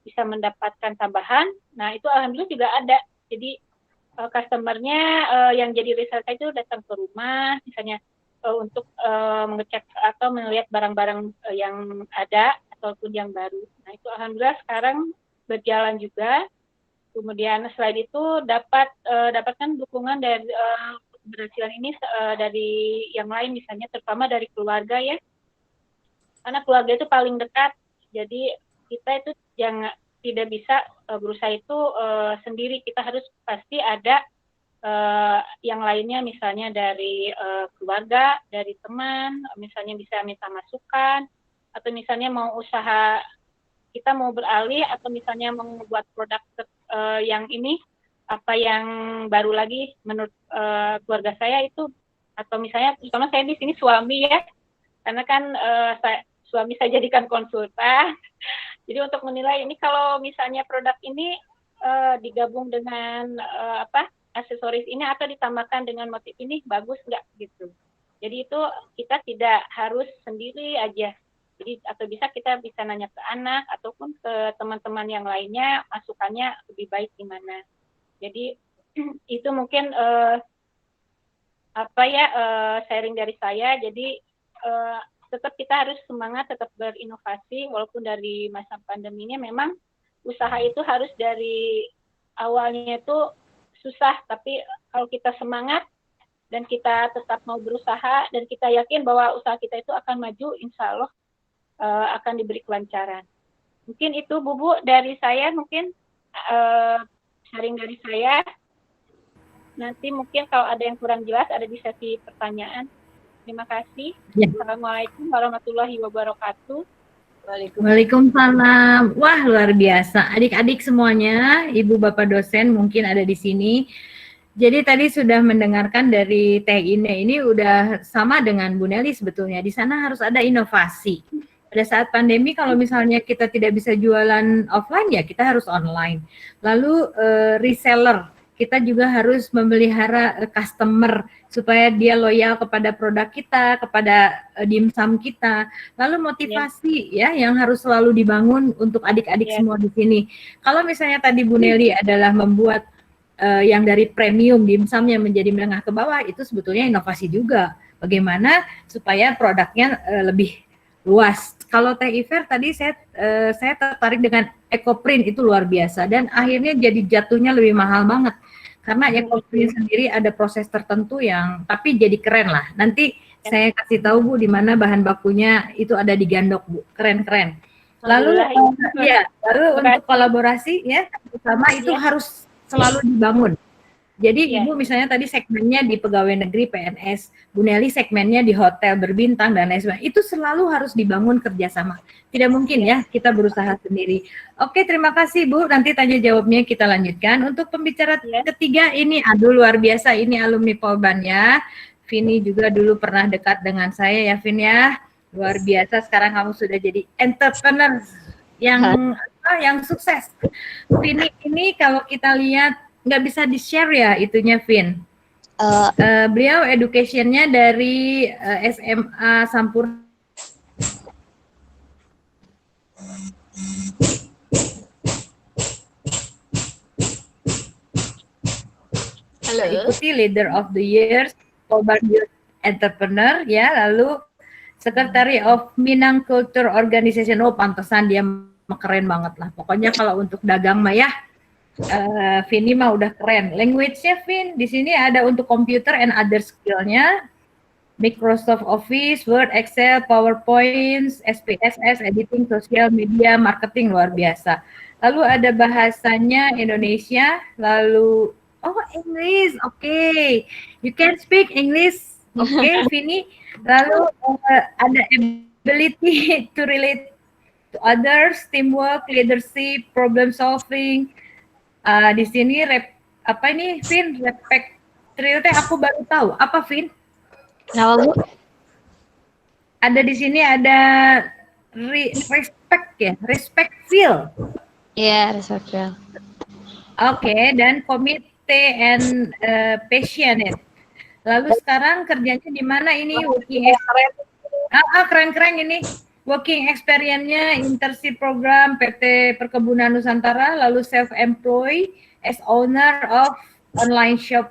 bisa mendapatkan tambahan. Nah, itu alhamdulillah juga ada. Jadi customer-nya yang jadi reseller saya itu datang ke rumah, misalnya untuk mengecek atau melihat barang-barang yang ada ataupun yang baru. Nah, itu alhamdulillah sekarang berjalan juga. Kemudian selain itu dapatkan dukungan dari keberhasilan ini dari yang lain, misalnya terutama dari keluarga ya. Karena keluarga itu paling dekat. Jadi kita itu tidak bisa berusaha itu sendiri, kita harus pasti ada yang lainnya, misalnya dari keluarga, dari teman, misalnya bisa minta masukan, atau misalnya mau usaha, kita mau beralih, atau misalnya mau membuat produk yang ini, yang baru lagi menurut keluarga saya itu, atau misalnya, terutama saya di sini suami ya, karena kan suami saya jadikan konsultan. Jadi untuk menilai ini, kalau misalnya produk ini digabung dengan aksesoris ini atau ditambahkan dengan motif ini, bagus nggak gitu. Jadi itu kita tidak harus sendiri aja. Jadi atau kita bisa nanya ke anak ataupun ke teman-teman yang lainnya, masukannya lebih baik di mana. Jadi itu mungkin sharing dari saya. Jadi tetap kita harus semangat, tetap berinovasi walaupun dari masa pandemi ini memang usaha itu harus dari awalnya itu susah, tapi kalau kita semangat dan kita tetap mau berusaha dan kita yakin bahwa usaha kita itu akan maju, insya Allah akan diberi kelancaran. Mungkin itu Bu dari saya, mungkin sharing dari saya. Nanti mungkin kalau ada yang kurang jelas ada di sesi pertanyaan. Terima kasih. Ya. Assalamualaikum warahmatullahi wabarakatuh. Waalaikumsalam. Wah, luar biasa. Adik-adik semuanya, Ibu Bapak dosen mungkin ada di sini. Jadi tadi sudah mendengarkan dari Teh Ine, ini udah sama dengan Bu Nelly sebetulnya. Di sana harus ada inovasi. Pada saat pandemi kalau misalnya kita tidak bisa jualan offline ya kita harus online. Lalu reseller, kita juga harus memelihara customer supaya dia loyal kepada produk kita, kepada dimsum kita. Lalu motivasi ya yang harus selalu dibangun untuk adik-adik semua di sini. Kalau misalnya tadi Bu Nelly adalah membuat yang dari premium dimsumnya menjadi menengah ke bawah, itu sebetulnya inovasi juga. Bagaimana supaya produknya lebih luas. Kalau Teh Iver tadi saya tertarik dengan EcoPrint, itu luar biasa dan akhirnya jadi jatuhnya lebih mahal banget. Karena EcoPrint sendiri ada proses tertentu yang tapi jadi keren lah. Nanti saya kasih tahu Bu di mana bahan bakunya itu ada di Gandok Bu. Keren-keren. Lalu untuk kolaborasi ya sama itu harus selalu dibangun. Jadi Ibu misalnya tadi segmennya di pegawai negeri PNS, Bu Nelly segmennya di hotel berbintang dan lain sebagainya. Itu selalu harus dibangun kerjasama. Tidak mungkin ya kita berusaha sendiri. Oke, terima kasih Bu. Nanti tanya jawabnya kita lanjutkan. Untuk pembicara ketiga ini, aduh luar biasa, ini alumni Polban ya. Vini juga dulu pernah dekat dengan saya ya Vin ya. Luar biasa, sekarang kamu sudah jadi entrepreneur yang sukses. Vini ini kalau kita lihat nggak bisa di-share ya itunya, Vin. Beliau education-nya dari SMA Sampurna. Halo. Ikuti Leader of the Year, Polban Youth Entrepreneur, ya, lalu Secretary of Minang Culture Organization. Oh, pantesan dia keren banget lah. Pokoknya kalau untuk dagang mah ya, Vini mah udah keren. Language-nya Vin, di sini ada untuk computer and other skill-nya. Microsoft Office, Word, Excel, PowerPoint, SPSS, editing, social media, marketing, luar biasa. Lalu ada bahasanya Indonesia, lalu English, okay. You can speak English, okay, Vini. Lalu ada ability to relate to others, teamwork, leadership, problem solving. Di sini Vin, respect teh aku baru tahu. Apa Vin? Kenapa Bu? Ada di sini ada respect ya, respect feel. Iya, respect feel. Oke, dan komite and passionate. Lalu sekarang kerjanya di mana ini? Working experience. Keren-keren ini. Working experience-nya internship program PT Perkebunan Nusantara, lalu self-employed as owner of online shop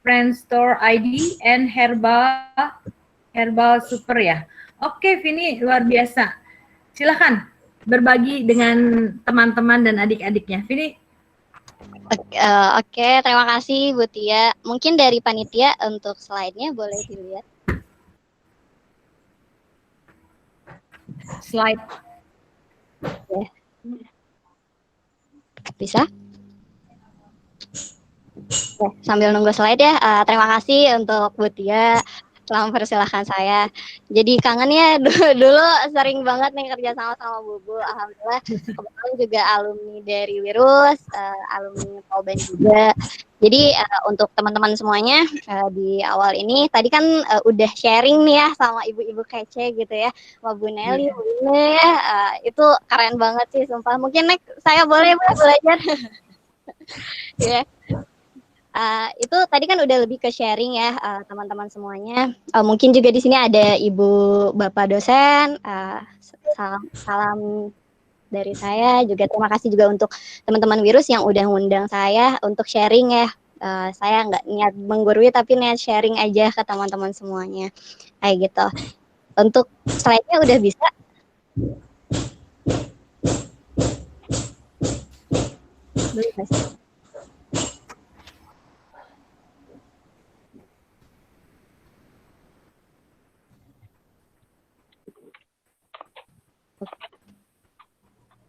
Friend Store ID and Herbal Super ya. Oke, Vini, luar biasa. Silakan berbagi dengan teman-teman dan adik-adiknya. Vini. Oke, terima kasih Bu Tia. Mungkin dari panitia untuk slide-nya boleh dilihat. Slide. Ya. Bisa? Sambil nunggu slide ya, terima kasih untuk Bu Tia telah mempersilahkan saya. Jadi kangen ya, dulu sering banget nih kerja sama Bu. Alhamdulillah, kebetulan juga alumni dari Wirus, alumni Polban juga. Jadi untuk teman-teman semuanya di awal ini, tadi kan udah sharing nih ya sama ibu-ibu kece gitu ya, sama Bu Nelly, Bu Ine ya, itu keren banget sih, sumpah. Mungkin saya boleh belajar. Ya. Itu tadi kan udah lebih ke sharing ya teman-teman semuanya. Mungkin juga di sini ada ibu bapak dosen. Salam dari saya. Juga terima kasih juga untuk teman-teman Wirus yang udah ngundang saya untuk sharing ya. Saya nggak niat menggurui tapi niat sharing aja ke teman-teman semuanya. Kayak gitu. Untuk slide-nya udah bisa. Belum.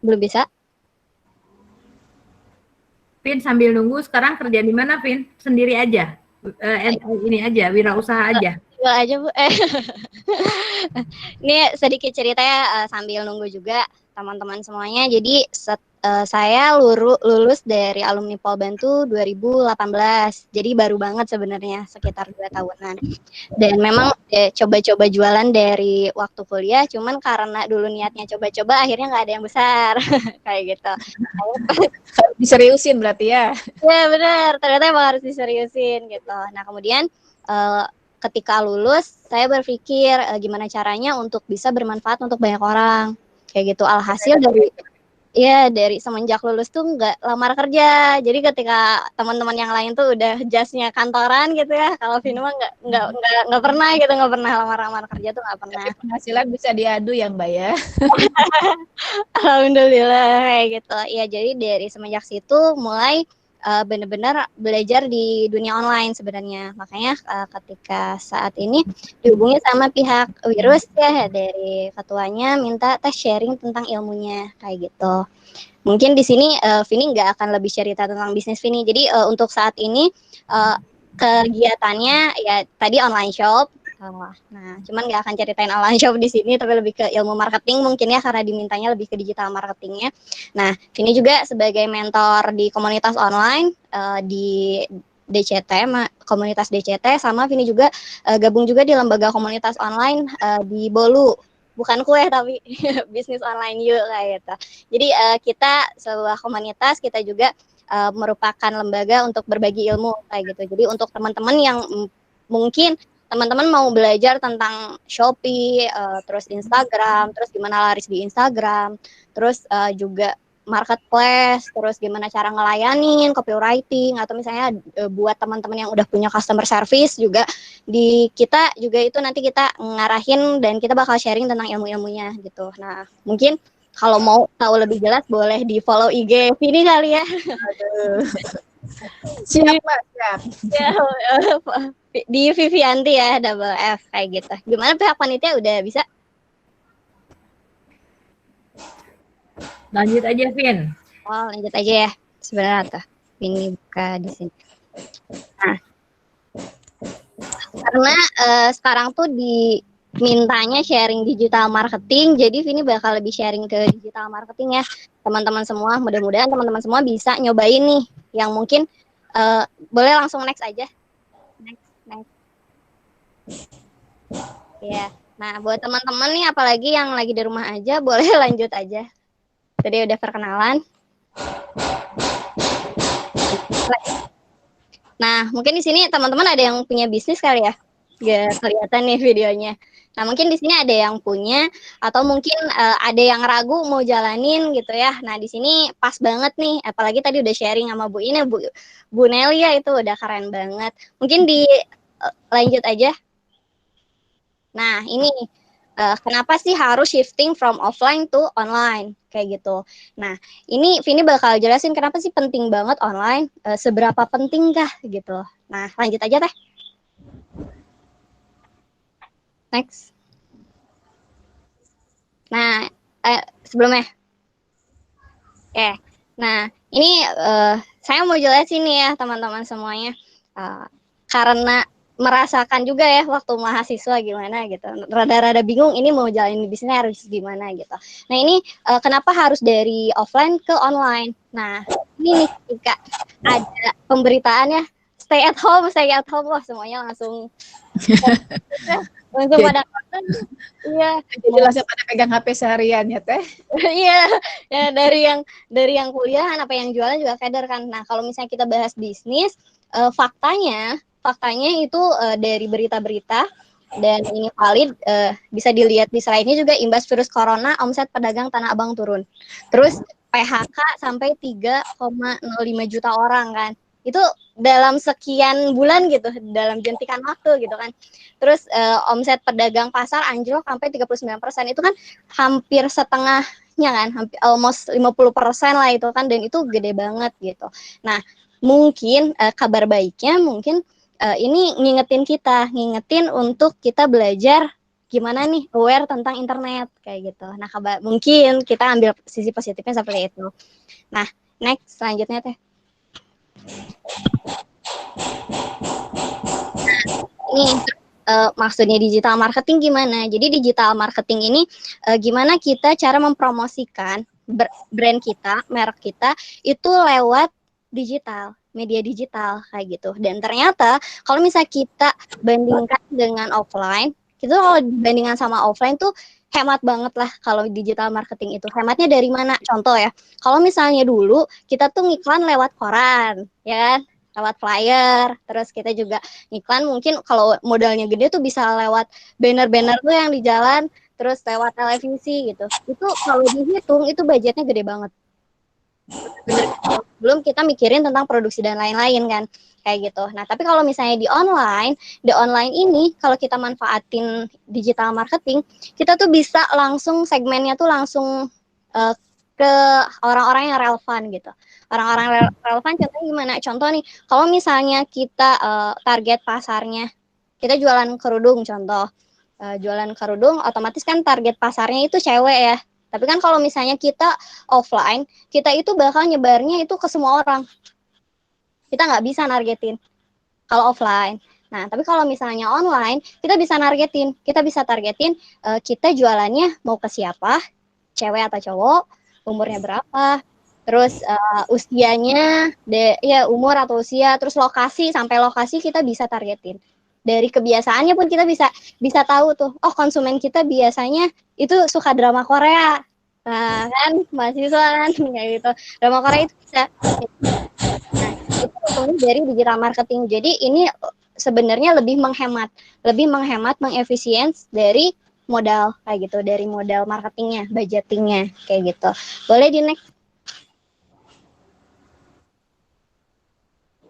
Belum bisa? Vin sambil nunggu sekarang kerja di mana, Vin? Sendiri aja? Ini aja, wirausaha aja? Tinggal aja, Bu. Ini sedikit cerita ya sambil nunggu juga teman-teman semuanya. Jadi saya lulus dari alumni Polbantu 2018. Jadi baru banget sebenarnya, sekitar 2 tahunan. Dan memang coba-coba jualan dari waktu kuliah, cuman karena dulu niatnya coba-coba, akhirnya nggak ada yang besar. Kayak gitu. Diseriusin berarti ya? Ya benar, ternyata emang harus diseriusin gitu. Nah kemudian ketika lulus, saya berpikir gimana caranya untuk bisa bermanfaat untuk banyak orang. Kayak gitu. Alhasil dari semenjak lulus tuh nggak lamar kerja. Jadi ketika teman-teman yang lain tuh udah jasnya kantoran gitu ya, kalau Vino mah nggak pernah gitu, nggak pernah lamar kerja tuh nggak pernah. Tapi penghasilan bisa diadu ya Mbak ya. Alhamdulillah kayak gitu. Ya jadi dari semenjak situ mulai benar-benar belajar di dunia online sebenarnya. Makanya ketika saat ini dihubungi sama pihak Wirus ya, dari ketuanya minta tes sharing tentang ilmunya kayak gitu. Mungkin di sini Vini nggak akan lebih cerita tentang bisnis Vini. Jadi untuk saat ini kegiatannya ya tadi online shop. Nah, cuman nggak akan ceritain online shop di sini, tapi lebih ke ilmu marketing mungkin ya, karena dimintanya lebih ke digital marketingnya. Nah, ini juga sebagai mentor di komunitas online di DCT, komunitas DCT, sama Vini juga gabung juga di lembaga komunitas online di Bolu. Bukan kue tapi bisnis online yuk kayak gitu. Jadi kita sebuah komunitas, kita juga merupakan lembaga untuk berbagi ilmu kayak gitu. Jadi untuk teman-teman yang mungkin teman-teman mau belajar tentang Shopee, terus Instagram, terus gimana laris di Instagram, terus juga marketplace, terus gimana cara ngelayanin, copywriting, atau misalnya buat teman-teman yang udah punya customer service juga, di kita juga itu nanti kita ngarahin dan kita bakal sharing tentang ilmu-ilmunya gitu. Nah, mungkin kalau mau tahu lebih jelas boleh di follow IG Vini kali ya. Siap Mbak, siap. Ya, di Vivianti ya, double F kayak gitu. Gimana pihak panitia udah bisa? Lanjut aja, Vin. Oh, lanjut aja ya. Sebenarnya tuh ini buka di sini. Nah, karena sekarang tuh dimintanya sharing digital marketing, jadi Vini bakal lebih sharing ke digital marketing ya, teman-teman semua. Mudah-mudahan teman-teman semua bisa nyobain nih, yang mungkin boleh langsung next aja. Next. Ya, nah buat teman-teman nih, apalagi yang lagi di rumah aja, boleh lanjut aja. Tadi udah perkenalan. Nah, mungkin di sini teman-teman ada yang punya bisnis kali ya? Gak kelihatan nih videonya. Nah, mungkin di sini ada yang punya, atau mungkin ada yang ragu mau jalanin gitu ya. Nah, di sini pas banget nih, apalagi tadi udah sharing sama Bu Ine, Bu Nelia itu udah keren banget. Mungkin lanjut aja. Nah, ini kenapa sih harus shifting from offline to online kayak gitu. Nah, ini Vini bakal jelasin kenapa sih penting banget online, seberapa pentingkah gitu. Nah, lanjut aja Teh. Next. Nah, sebelumnya. Nah, ini saya mau jelasin nih ya teman-teman semuanya. Karena merasakan juga ya waktu mahasiswa gimana gitu, rada-rada bingung ini mau jalanin bisnisnya harus gimana gitu. Nah ini kenapa harus dari offline ke online. Nah ini nih ketika ada pemberitaan ya stay at home, wah semuanya langsung pada iya, jelasnya pada pegang HP seharian ya Teh. Iya, ya dari yang kuliah apa yang jualan juga keder kan. Nah kalau misalnya kita bahas bisnis, faktanya itu dari berita-berita dan ini valid, bisa dilihat di slide-nya juga, imbas virus corona omset pedagang Tanah Abang turun. Terus PHK sampai 3,05 juta orang kan. Itu dalam sekian bulan gitu, dalam jentikan waktu gitu kan. Terus omset pedagang pasar anjlok sampai 39%. Itu kan hampir setengahnya kan, hampir almost 50% lah itu kan, dan itu gede banget gitu. Nah, mungkin kabar baiknya mungkin ini ngingetin untuk kita belajar gimana nih aware tentang internet kayak gitu. Nah, mungkin kita ambil sisi positifnya seperti itu. Nah, next selanjutnya teh. Ini maksudnya digital marketing gimana? Jadi digital marketing ini gimana kita cara mempromosikan brand kita, merek kita itu lewat digital, media digital kayak gitu. Dan ternyata kalau misalnya kita bandingkan dengan offline, itu kalau dibandingkan sama offline tuh hemat banget lah kalau digital marketing itu. Hematnya dari mana? Contoh ya, kalau misalnya dulu kita tuh ngiklan lewat koran, ya kan? Lewat flyer, terus kita juga ngiklan mungkin kalau modalnya gede tuh bisa lewat banner-banner tuh yang di jalan, terus lewat televisi gitu. Itu kalau dihitung itu budgetnya gede banget. Belum kita mikirin tentang produksi dan lain-lain kan, kayak gitu. Nah, tapi kalau misalnya di online ini kalau kita manfaatin digital marketing, kita tuh bisa langsung segmennya tuh langsung ke orang-orang yang relevan gitu. Orang-orang relevan contohnya gimana? Contoh nih, kalau misalnya kita target pasarnya, kita jualan kerudung contoh. Jualan kerudung otomatis kan target pasarnya itu cewek ya. Tapi kan kalau misalnya kita offline, kita itu bakal nyebarnya itu ke semua orang. Kita nggak bisa nargetin kalau offline. Nah, tapi kalau misalnya online, kita bisa nargetin. Kita bisa targetin kita jualannya mau ke siapa, cewek atau cowok, umurnya berapa, terus usianya, ya umur atau usia, terus lokasi, sampai lokasi kita bisa targetin. Dari kebiasaannya pun kita bisa tahu tuh, oh konsumen kita biasanya itu suka drama Korea. Nah, kan mahasiswa kan kayak gitu. Drama Korea itu bisa. Nah, itu untungnya dari digital marketing. Jadi ini sebenarnya lebih menghemat, mengefisiens dari modal kayak gitu, dari modal marketingnya, budgetingnya kayak gitu. Boleh di next.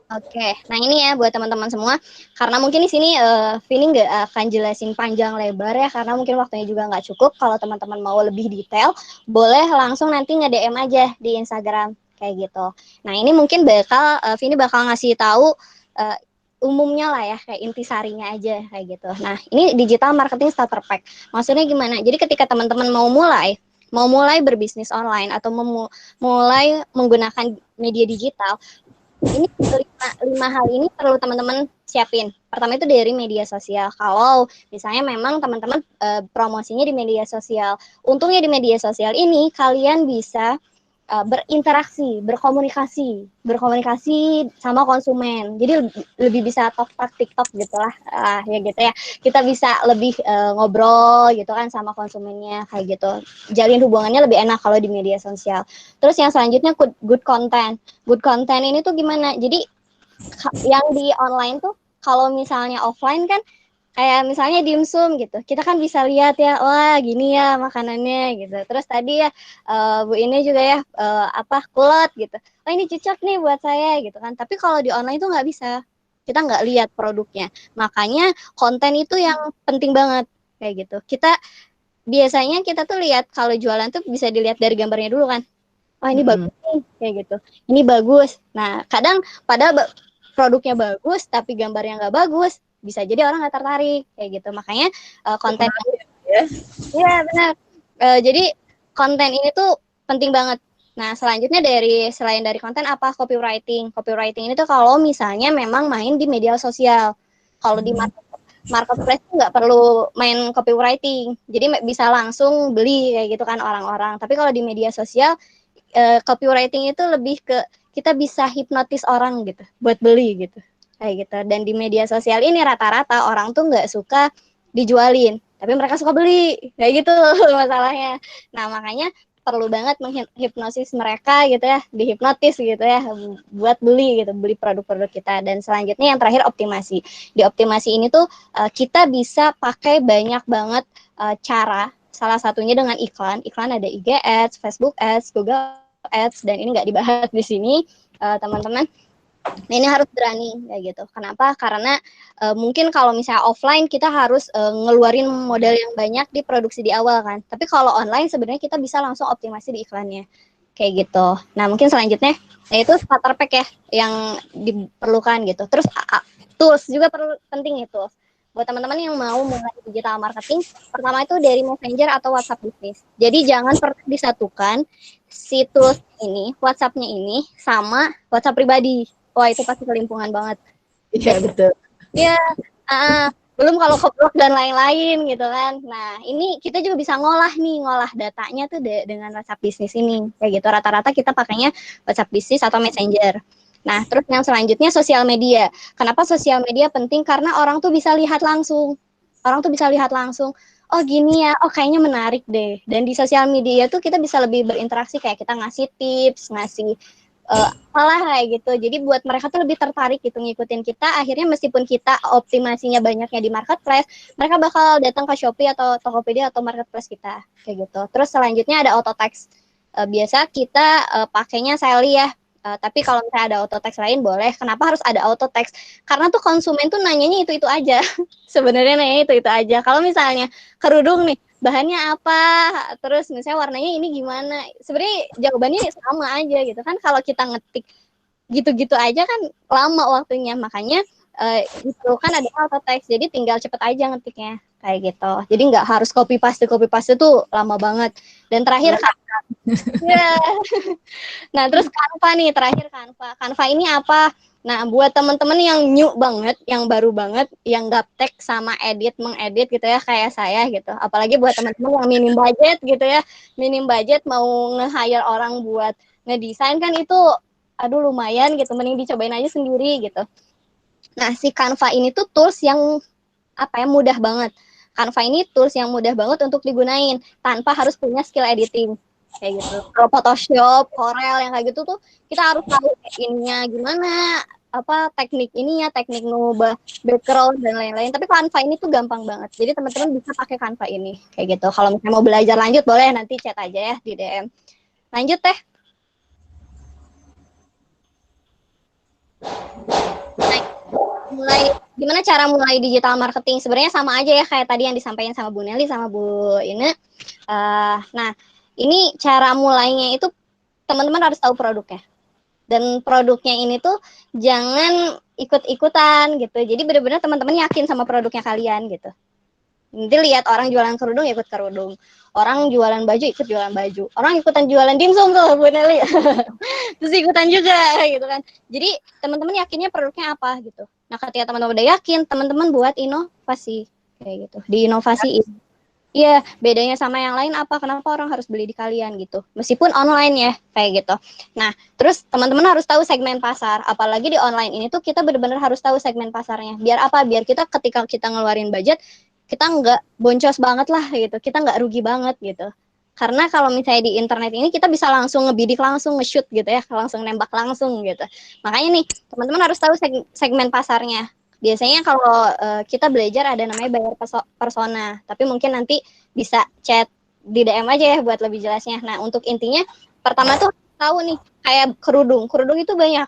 Oke, nah ini ya buat teman-teman semua, karena mungkin di sini Vini nggak akan jelasin panjang lebar ya, karena mungkin waktunya juga nggak cukup. Kalau teman-teman mau lebih detail, boleh langsung nanti nge-DM aja di Instagram kayak gitu. Nah ini mungkin Vini bakal ngasih tahu umumnya lah ya, kayak intisarinya aja kayak gitu. Nah ini digital marketing starter pack. Maksudnya gimana? Jadi ketika teman-teman mau mulai berbisnis online atau mulai menggunakan media digital, ini 5 hal ini perlu teman-teman siapin. Pertama itu dari media sosial. Kalau misalnya memang teman-teman promosinya di media sosial, untungnya di media sosial ini kalian bisa berinteraksi, berkomunikasi sama konsumen. Jadi lebih bisa talk TikTok gitulah, ya gitu ya. Kita bisa lebih ngobrol gitu kan sama konsumennya kayak gitu. Jalin hubungannya lebih enak kalau di media sosial. Terus yang selanjutnya good content. Good content ini tuh gimana? Jadi yang di online tuh kalau misalnya offline kan kayak misalnya dimsum gitu, kita kan bisa lihat ya, wah gini ya makanannya gitu. Terus tadi ya Bu ini juga ya kulot gitu, oh ini cocok nih buat saya gitu kan. Tapi kalau di online tuh nggak bisa, kita nggak lihat produknya. Makanya konten itu yang penting banget kayak gitu. Biasanya kita tuh lihat kalau jualan tuh bisa dilihat dari gambarnya dulu kan. Oh ini bagus nih kayak gitu. Ini bagus. Nah kadang padahal produknya bagus tapi gambarnya nggak bagus, bisa jadi orang nggak tertarik kayak gitu. Makanya konten ya benar. Jadi konten ini tuh penting banget. Nah selanjutnya selain dari konten apa? Copywriting ini tuh kalau misalnya memang main di media sosial. Kalau di marketplace nggak perlu main copywriting, jadi bisa langsung beli kayak gitu kan orang-orang. Tapi kalau di media sosial copywriting itu lebih ke kita bisa hipnotis orang gitu buat beli gitu kayak gitu. Dan di media sosial ini rata-rata orang tuh nggak suka dijualin, tapi mereka suka beli kayak gitu masalahnya. Nah makanya perlu banget menghipnosis mereka gitu ya, dihipnotis gitu ya, buat beli produk-produk kita. Dan selanjutnya yang terakhir optimasi. Di optimasi ini tuh kita bisa pakai banyak banget cara. Salah satunya dengan iklan. Iklan ada IG Ads, Facebook Ads, Google Ads, dan ini nggak dibahas di sini, teman-teman. Nah, ini harus berani kayak gitu. Kenapa? Karena mungkin kalau misalnya offline kita harus ngeluarin modal yang banyak di produksi di awal kan. Tapi kalau online sebenarnya kita bisa langsung optimasi di iklannya. Kayak gitu. Nah, mungkin selanjutnya yaitu starter pack ya yang diperlukan gitu. Terus tools juga penting itu. Buat teman-teman yang mau mulai digital marketing, pertama itu dari Messenger atau WhatsApp Business. Jadi jangan pernah disatukan si tools ini, WhatsApp-nya ini sama WhatsApp pribadi. Wah, itu pasti kelimpungan banget. Iya, betul. Iya, belum kalau keblok dan lain-lain gitu kan. Nah, ini kita juga bisa ngolah datanya tuh dengan WhatsApp Business ini. Kayak gitu, rata-rata kita pakainya WhatsApp Business atau Messenger. Nah, terus yang selanjutnya sosial media. Kenapa sosial media penting? Karena orang tuh bisa lihat langsung. Oh gini ya, oh kayaknya menarik deh. Dan di sosial media tuh kita bisa lebih berinteraksi, kayak kita ngasih tips, ngasih apalah kayak gitu. Jadi buat mereka tuh lebih tertarik gitu ngikutin kita. Akhirnya meskipun kita optimasinya banyaknya di marketplace, mereka bakal datang ke Shopee atau Tokopedia atau marketplace kita kayak gitu. Terus selanjutnya ada auto text. Biasa kita pakainya Sally ya. Tapi kalau misalnya ada auto text lain boleh. Kenapa harus ada auto text? Karena tuh konsumen tuh nanyanya itu aja. Sebenarnya nanya itu aja. Kalau misalnya kerudung nih, bahannya apa, terus misalnya warnanya ini gimana, sebenarnya jawabannya sama aja gitu kan. Kalau kita ngetik gitu-gitu aja kan lama waktunya, makanya itu kan ada auto text, jadi tinggal cepet aja ngetiknya kayak gitu. Jadi nggak harus copy paste tuh lama banget. Dan terakhir Canva. Ya. Nah, terus Canva nih, terakhir Canva ini apa? Nah, buat teman-teman yang new banget, yang baru banget, yang gaptek sama mengedit gitu ya, kayak saya gitu. Apalagi buat teman-teman yang minim budget mau nge-hire orang buat ngedesain kan itu, aduh lumayan gitu, mending dicobain aja sendiri gitu. Nah, si Canva ini tuh tools yang mudah banget. Canva ini tools yang mudah banget untuk digunain tanpa harus punya skill editing. Kayak gitu. Kalau Photoshop, Corel yang kayak gitu tuh kita harus tahu ininya gimana, teknik ininya, teknik ngubah background dan lain-lain. Tapi Canva ini tuh gampang banget. Jadi teman-teman bisa pakai Canva ini kayak gitu. Kalau misalnya mau belajar lanjut boleh nanti chat aja ya di DM. Lanjut teh. Gimana cara mulai digital marketing? Sebenarnya sama aja ya kayak tadi yang disampaikan sama Bu Nelly sama Bu Ine. Nah, ini cara mulainya itu teman-teman harus tahu produknya. Dan produknya ini tuh jangan ikut-ikutan gitu. Jadi benar-benar teman-teman yakin sama produknya kalian gitu. Nanti lihat orang jualan kerudung ikut kerudung. Orang jualan baju ikut jualan baju. Orang ikutan jualan dimsum tuh Bu Nelly. Terus ikutan juga gitu kan. Jadi teman-teman yakinnya produknya apa gitu. Nah, ketika teman-teman udah yakin, teman-teman buat inovasi kayak gitu. Diinovasiin. Iya, bedanya sama yang lain apa? Kenapa orang harus beli di kalian gitu? Meskipun online ya, kayak gitu. Nah, terus teman-teman harus tahu segmen pasar. Apalagi di online ini tuh kita benar-benar harus tahu segmen pasarnya. Biar apa? Biar kita ketika kita ngeluarin budget, kita nggak boncos banget lah gitu. Kita nggak rugi banget gitu. Karena kalau misalnya di internet ini kita bisa langsung ngebidik, langsung nge-shoot gitu ya, langsung nembak langsung gitu. Makanya nih, teman-teman harus tahu segmen pasarnya. Biasanya kalau kita belajar ada namanya buyer persona, tapi mungkin nanti bisa chat di DM aja ya buat lebih jelasnya. Nah, untuk intinya pertama tuh tahu nih kayak kerudung itu banyak.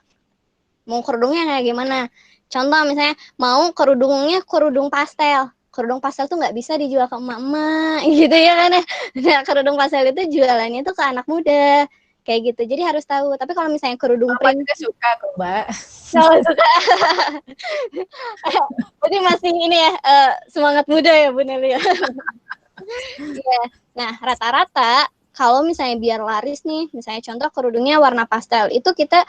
Mau kerudungnya kayak gimana? Contoh misalnya mau kerudungnya kerudung pastel. Kerudung pastel tuh nggak bisa dijual ke emak-emak gitu ya kan. Nah, kerudung pastel itu jualannya tuh ke anak muda. Kayak gitu, jadi harus tahu. Tapi kalau misalnya kerudung print juga suka kok, Mbak. Kalau suka, jadi masih ini ya semangat muda ya Bu Nelly. Ya. Nah, rata-rata kalau misalnya biar laris nih, misalnya contoh kerudungnya warna pastel, itu kita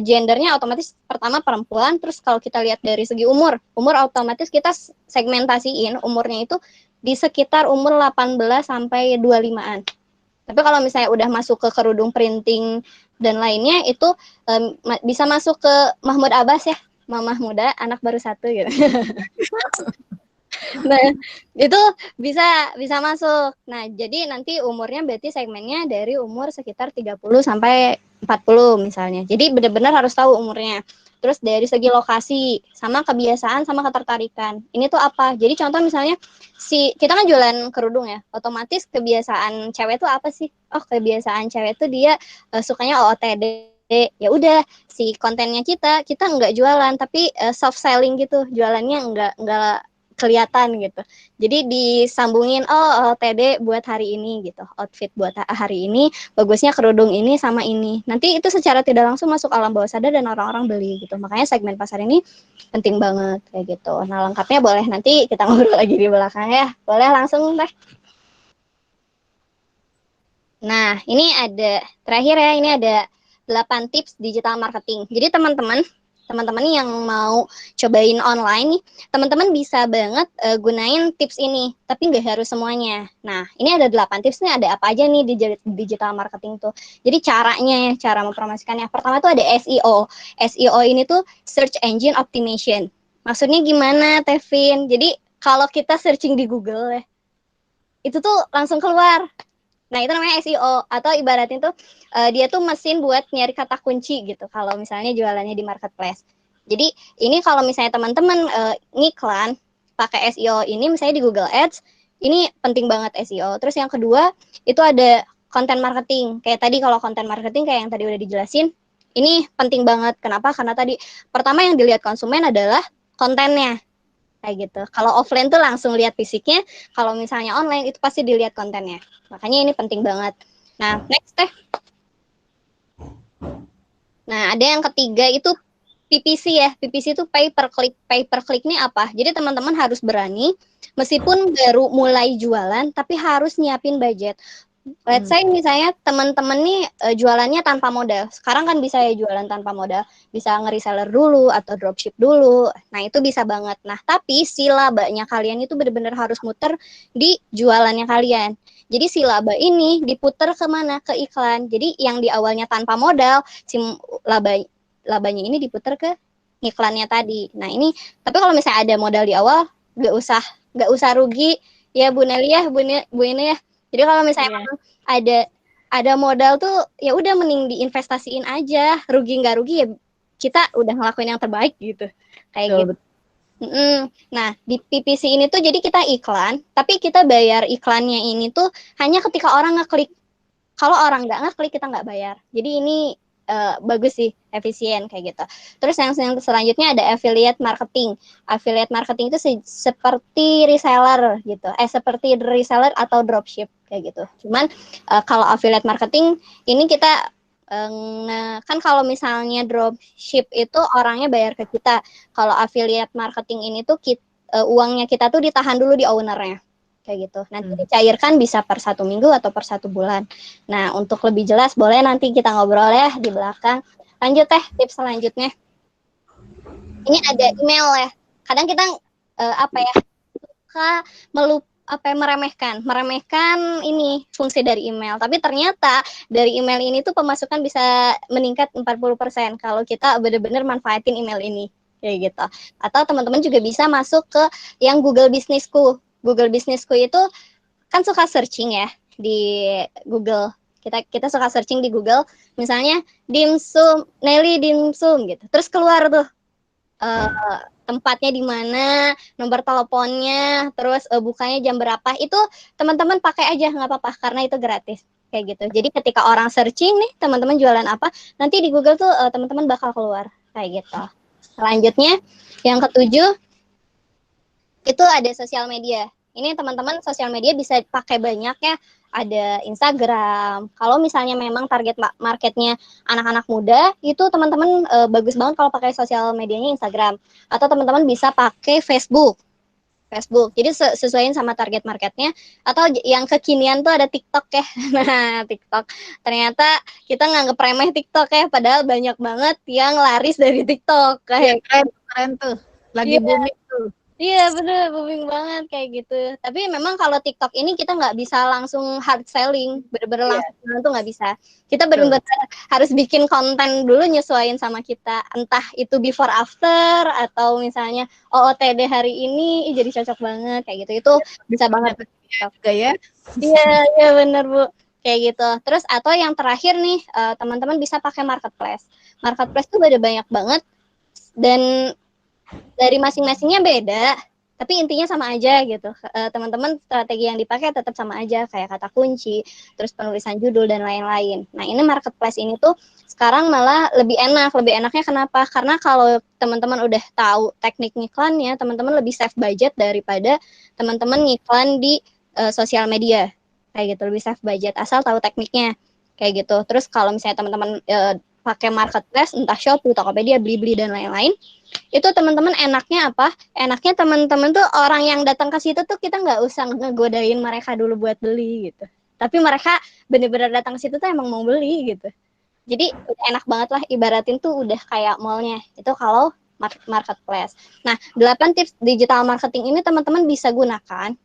gendernya otomatis pertama perempuan, terus kalau kita lihat dari segi umur otomatis kita segmentasiin umurnya itu di sekitar umur 18 sampai 25-an. Tapi kalau misalnya udah masuk ke kerudung printing dan lainnya itu bisa masuk ke Mahmud Abbas ya, Mamah Muda, anak baru 1 gitu. Nah, itu bisa bisa masuk. Nah, jadi nanti umurnya berarti segmennya dari umur sekitar 30 sampai 40 misalnya. Jadi benar-benar harus tahu umurnya. Terus dari segi lokasi, sama kebiasaan, sama ketertarikan. Ini tuh apa? Jadi contoh misalnya kita kan jualan kerudung ya. Otomatis kebiasaan cewek tuh apa sih? Oh, kebiasaan cewek tuh dia sukanya OOTD. Ya udah, si kontennya kita nggak jualan tapi soft selling gitu. Jualannya nggak kelihatan gitu. Jadi disambungin TD buat hari ini gitu. Outfit buat hari ini, bagusnya kerudung ini sama ini. Nanti itu secara tidak langsung masuk alam bawah sadar dan orang-orang beli gitu. Makanya segmen pasar ini penting banget kayak gitu. Nah, lengkapnya boleh nanti kita ngobrol lagi di belakang ya. Boleh langsung Teh. Nah, ini ada terakhir ya, ini ada 8 tips digital marketing. Jadi teman-teman yang mau cobain online nih, teman-teman bisa banget gunain tips ini, tapi nggak harus semuanya. Nah, ini ada 8 tips nih, ada apa aja nih di digital marketing tuh. Jadi caranya ya, cara mempromosikannya. Pertama tuh ada SEO. SEO ini tuh Search Engine Optimization. Maksudnya gimana, Tevin? Jadi kalau kita searching di Google ya, itu tuh langsung keluar. Nah, itu namanya SEO, atau ibaratnya tuh dia tuh mesin buat nyari kata kunci gitu kalau misalnya jualannya di marketplace. Jadi ini kalau misalnya teman-teman ngiklan pakai SEO ini misalnya di Google Ads, ini penting banget SEO. Terus yang kedua itu ada content marketing. Kayak tadi kalau content marketing kayak yang tadi udah dijelasin, ini penting banget. Kenapa? Karena tadi pertama yang dilihat konsumen adalah kontennya. Kayak gitu. Kalau offline tuh langsung lihat fisiknya, kalau misalnya online itu pasti dilihat kontennya. Makanya ini penting banget. Nah, next Teh. Nah, ada yang ketiga itu PPC ya. PPC itu pay per click. Pay per click ini apa? Jadi teman-teman harus berani, meskipun baru mulai jualan, tapi harus nyiapin budget. Let's say misalnya teman-teman nih jualannya tanpa modal. Sekarang kan bisa ya jualan tanpa modal. Bisa nge-reseller dulu atau dropship dulu. Nah, itu bisa banget. Nah, tapi si labanya kalian itu benar-benar harus muter di jualannya kalian. Jadi si laba ini diputer kemana? Ke iklan. Jadi yang di awalnya tanpa modal, si labanya ini diputer ke iklannya tadi. Nah, ini tapi kalau misalnya ada modal di awal, nggak usah rugi ya Bu Nelly ya, Bu ini ya. Jadi kalau misalnya ada modal tuh ya udah mending diinvestasiin aja, rugi nggak rugi ya kita udah ngelakuin yang terbaik gitu kayak gitu. Nah, di PPC ini tuh jadi kita iklan, tapi kita bayar iklannya ini tuh hanya ketika orang ngeklik. Kalau orang nggak ngeklik kita nggak bayar. Jadi ini bagus sih, efisien kayak gitu. Terus yang selanjutnya ada affiliate marketing. Affiliate marketing itu seperti reseller gitu. Seperti reseller atau dropship kayak gitu. Cuman kalau affiliate marketing ini kita kan kalau misalnya dropship itu orangnya bayar ke kita. Kalau affiliate marketing ini tuh uangnya kita tuh ditahan dulu di ownernya. Kayak gitu. Nanti dicairkan bisa per 1 minggu atau per 1 bulan. Nah, untuk lebih jelas boleh nanti kita ngobrol ya di belakang. Lanjut Teh, tips selanjutnya. Ini ada email ya. Kadang kita suka meremehkan ini fungsi dari email. Tapi ternyata dari email ini tuh pemasukan bisa meningkat 40% kalau kita benar-benar manfaatin email ini kayak gitu. Atau teman-teman juga bisa masuk ke yang Google Businessku. Google Businessku itu kan suka searching ya di Google. Kita suka searching di Google, misalnya dimsum, Nelly dimsum gitu. Terus keluar tuh tempatnya di mana, nomor teleponnya, terus bukanya jam berapa. Itu teman-teman pakai aja nggak apa-apa karena itu gratis kayak gitu. Jadi ketika orang searching nih teman-teman jualan apa, nanti di Google tuh teman-teman bakal keluar kayak gitu. Selanjutnya yang ketujuh itu ada sosial media. Ini teman-teman sosial media bisa pakai banyak ya. Ada Instagram. Kalau misalnya memang target marketnya anak-anak muda, itu teman-teman bagus banget kalau pakai sosial medianya Instagram. Atau teman-teman bisa pakai Facebook. Jadi sesuaiin sama target marketnya. Atau yang kekinian tuh ada TikTok ya. Nah, TikTok. Ternyata kita nganggep remeh TikTok ya. Padahal banyak banget yang laris dari TikTok. Kayak keren tuh. Lagi booming tuh. Iya bener, booming banget kayak gitu. Tapi memang kalau TikTok ini kita nggak bisa langsung hard selling, bener-bener Iya, langsung jualan tuh nggak bisa. Kita betul. bener-bener harus bikin konten dulu nyesuaiin sama kita. Entah itu before after atau misalnya OOTD hari ini, ih, jadi cocok banget kayak gitu. Itu bisa banget di TikTok. Juga ya. Iya, iya bener Bu. Kayak gitu. Terus atau yang terakhir nih, teman-teman bisa pakai marketplace. Marketplace tuh ada banyak banget dan dari masing-masingnya beda, tapi intinya sama aja gitu. Teman-teman strategi yang dipakai tetap sama aja, kayak kata kunci, terus penulisan judul dan lain-lain. Nah, ini marketplace ini tuh sekarang malah lebih enak. Lebih enaknya kenapa? Karena kalau teman-teman udah tahu teknik ngiklannya, teman-teman lebih save budget daripada teman-teman ngiklan di sosial media. Kayak gitu, lebih save budget asal tahu tekniknya. Kayak gitu. Terus kalau misalnya teman-teman pakai marketplace, entah Shopee, Tokopedia, Blibli dan lain-lain, itu teman-teman enaknya apa? Enaknya teman-teman tuh orang yang datang ke situ tuh kita nggak usah ngegodain mereka dulu buat beli gitu. Tapi mereka bener-bener datang ke situ tuh emang mau beli gitu. Jadi enak banget lah, ibaratin tuh udah kayak mallnya. Itu kalau marketplace. Nah, 8 tips digital marketing ini teman-teman bisa gunakan,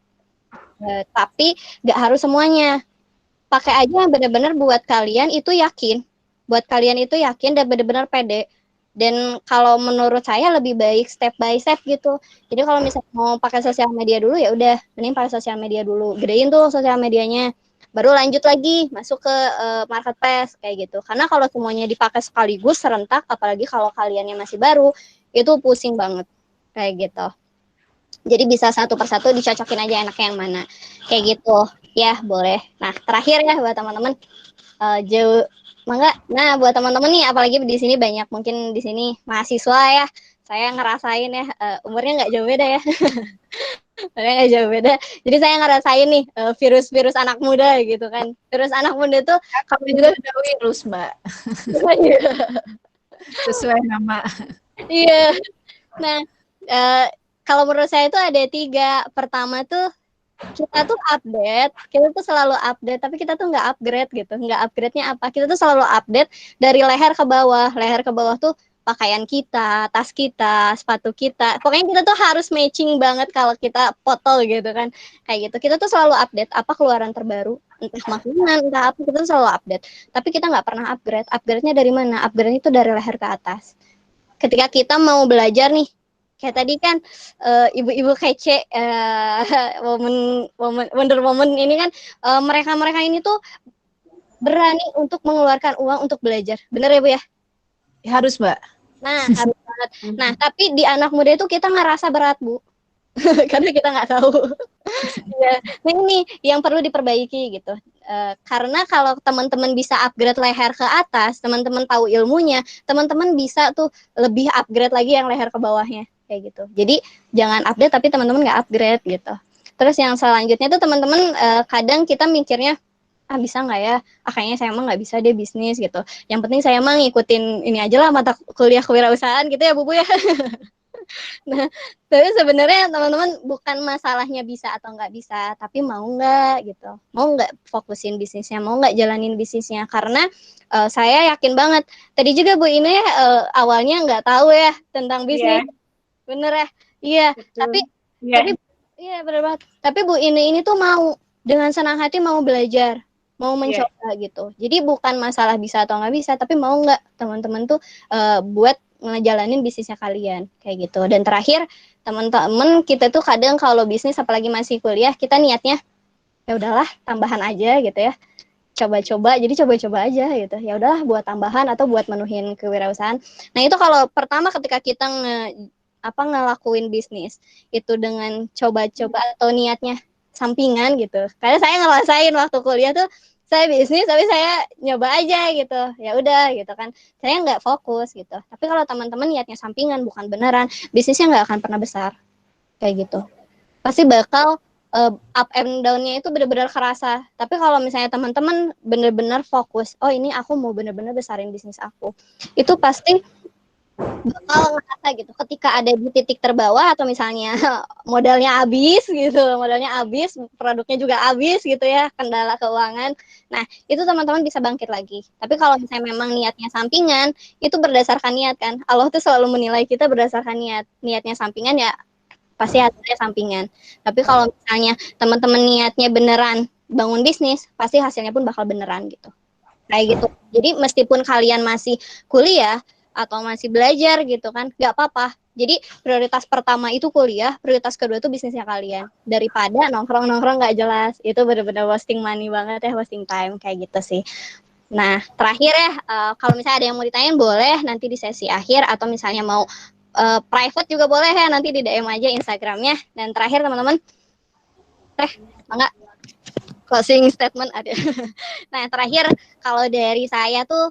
tapi nggak harus semuanya. Pakai aja yang bener-bener buat kalian itu yakin. Buat kalian itu yakin dan bener-bener pede. Dan kalau menurut saya lebih baik step by step gitu. Jadi kalau misalnya mau pakai sosial media dulu ya udah, mending pakai sosial media dulu. Gedein tuh sosial medianya. Baru lanjut lagi masuk ke marketplace kayak gitu. Karena kalau semuanya dipakai sekaligus serentak, apalagi kalau kaliannya masih baru, itu pusing banget kayak gitu. Jadi bisa satu persatu dicocokin aja enaknya yang mana. Kayak gitu. Ya, boleh. Nah, terakhir ya buat teman-teman jauh mangga. Nah, buat teman-teman nih apalagi di sini banyak mungkin di sini mahasiswa ya. Saya ngerasain ya umurnya nggak jauh beda ya. Umurnya nggak jauh beda. Jadi saya ngerasain nih virus-virus anak muda gitu kan. Virus anak muda tuh Kami juga ada virus, Mbak. Sesuai nama. Iya. Nah, kalau menurut saya itu ada 3. Pertama tuh kita tuh update, kita tuh selalu update, tapi kita tuh nggak upgrade gitu. Nggak upgrade-nya apa? Kita tuh selalu update dari leher ke bawah. Leher ke bawah tuh pakaian kita, tas kita, sepatu kita. Pokoknya kita tuh harus matching banget kalau kita foto gitu kan. Kayak gitu. Kita tuh selalu update apa keluaran terbaru, entah makanan, entah apa, kita tuh selalu update. Tapi kita nggak pernah upgrade. Upgrade-nya dari mana? Upgrade-nya itu dari leher ke atas. Ketika kita mau belajar nih, kayak tadi kan ibu-ibu kece Wonder Woman ini kan mereka-mereka ini tuh berani untuk mengeluarkan uang untuk belajar. Bener ya Bu ya? Harus, Mbak. Nah, harus banget. Nah, tapi di anak muda itu kita ngerasa berat, Bu. Karena kita nggak tahu. Ya, nah ini yang perlu diperbaiki gitu. Karena kalau teman-teman bisa upgrade leher ke atas, teman-teman tahu ilmunya, teman-teman bisa tuh lebih upgrade lagi yang leher ke bawahnya kayak gitu. Jadi jangan update tapi teman-teman nggak upgrade gitu. Terus yang selanjutnya tuh teman-teman kadang kita mikirnya bisa nggak ya? Kayaknya saya emang nggak bisa deh bisnis gitu. Yang penting saya emang ngikutin ini aja lah mata kuliah kewirausahaan gitu ya Bu ya. Nah, tapi sebenarnya teman-teman bukan masalahnya bisa atau nggak bisa, tapi mau nggak gitu, mau nggak fokusin bisnisnya, mau nggak jalanin bisnisnya, karena saya yakin banget. Tadi juga Bu ini awalnya nggak tahu ya tentang bisnis, bener ya, iya. Tapi iya bener banget. Tapi Bu ini tuh mau dengan senang hati mau belajar, mau mencoba gitu. Jadi bukan masalah bisa atau nggak bisa, tapi mau nggak teman-teman tuh buat ngejalanin bisnisnya kalian kayak gitu. Dan terakhir teman-teman kita tuh kadang kalau bisnis apalagi masih kuliah kita niatnya ya udahlah tambahan aja gitu ya, coba-coba, jadi coba-coba aja gitu, ya udahlah buat tambahan atau buat menuhin kewirausahaan. Nah itu kalau pertama ketika kita ngelakuin bisnis itu dengan coba-coba atau niatnya sampingan gitu, karena saya ngerasain waktu kuliah tuh saya bisnis tapi saya nyoba aja gitu, ya udah gitu kan, saya nggak fokus gitu. Tapi kalau teman-teman niatnya sampingan bukan beneran, bisnisnya nggak akan pernah besar kayak gitu, pasti bakal up and down-nya itu benar-benar kerasa. Tapi kalau misalnya teman-teman benar-benar fokus, oh ini aku mau benar-benar besarin bisnis aku, itu pasti bakal ngerasa gitu ketika ada di titik terbawah atau misalnya modalnya habis gitu, produknya juga habis gitu ya, kendala keuangan. Nah, itu teman-teman bisa bangkit lagi. Tapi kalau misalnya memang niatnya sampingan, itu berdasarkan niat kan. Allah tuh selalu menilai kita berdasarkan niat. Niatnya sampingan ya pasti hasilnya sampingan. Tapi kalau misalnya teman-teman niatnya beneran bangun bisnis, pasti hasilnya pun bakal beneran gitu. Kayak gitu. Jadi meskipun kalian masih kuliah atau masih belajar gitu kan, nggak apa-apa. Jadi prioritas pertama itu kuliah, prioritas kedua itu bisnisnya kalian. Daripada nongkrong-nongkrong nggak jelas, itu bener-bener wasting money banget ya, wasting time kayak gitu sih. Nah, terakhir ya, kalau misalnya ada yang mau ditanyain boleh nanti di sesi akhir, atau misalnya mau private juga boleh ya, nanti di DM aja Instagramnya. Dan terakhir teman-teman, enggak closing statement ada. Nah, terakhir kalau dari saya tuh,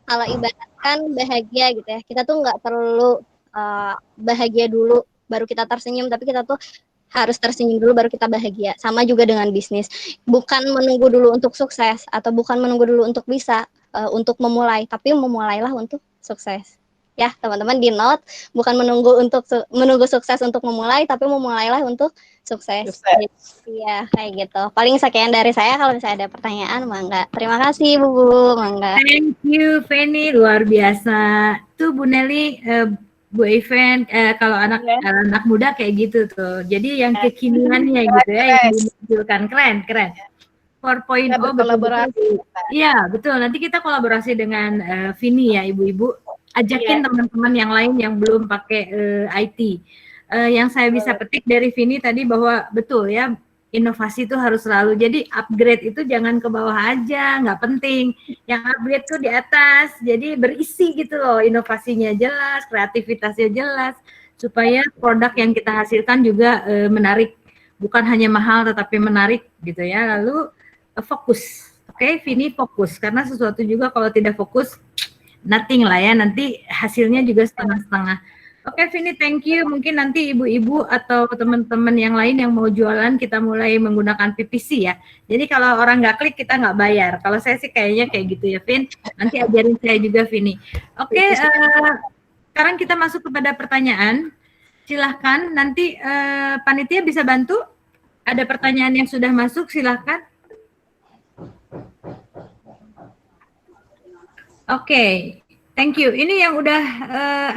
kalau ibaratkan bahagia gitu ya, kita tuh nggak perlu bahagia dulu baru kita tersenyum, tapi kita tuh harus tersenyum dulu baru kita bahagia. Sama juga dengan bisnis, bukan menunggu dulu untuk sukses atau bukan menunggu dulu untuk bisa untuk memulai, tapi memulailah untuk sukses. Ya teman-teman, di note, bukan menunggu sukses untuk memulai, tapi memulailah untuk sukses. Iya kayak gitu. Paling sekian dari saya. Kalau misalnya ada pertanyaan, mangga. Terima kasih Bu, mangga. Thank you Feni, luar biasa. Tuh Bu Nelly, Bu Event, kalau anak muda kayak gitu tuh. Jadi yang kekiniannya gitu ya, yang dimunculkan keren. 4.0 betul-betul. Iya betul. Nanti kita kolaborasi dengan Vini ya, ibu-ibu. Ajakin teman-teman yang lain yang belum pakai IT. Yang saya bisa petik dari Vini tadi bahwa betul ya, inovasi itu harus selalu. Jadi upgrade itu jangan ke bawah aja, nggak penting. Yang upgrade tuh di atas. Jadi berisi gitu loh, inovasinya jelas, kreativitasnya jelas, supaya produk yang kita hasilkan juga menarik. Bukan hanya mahal tetapi menarik gitu ya. Lalu fokus. Oke, Vini fokus. Karena sesuatu juga kalau tidak fokus, nothing lah ya, nanti hasilnya juga setengah-setengah. Oke Vini, thank you. Mungkin nanti ibu-ibu atau teman-teman yang lain yang mau jualan, kita mulai menggunakan PPC ya. Jadi kalau orang nggak klik, kita nggak bayar. Kalau saya sih kayaknya kayak gitu ya, Vin. Nanti ajarin saya juga, Vini. Oke, sekarang kita masuk kepada pertanyaan. Silahkan, nanti panitia bisa bantu. Ada pertanyaan yang sudah masuk, silahkan. Oke, thank you. Ini yang udah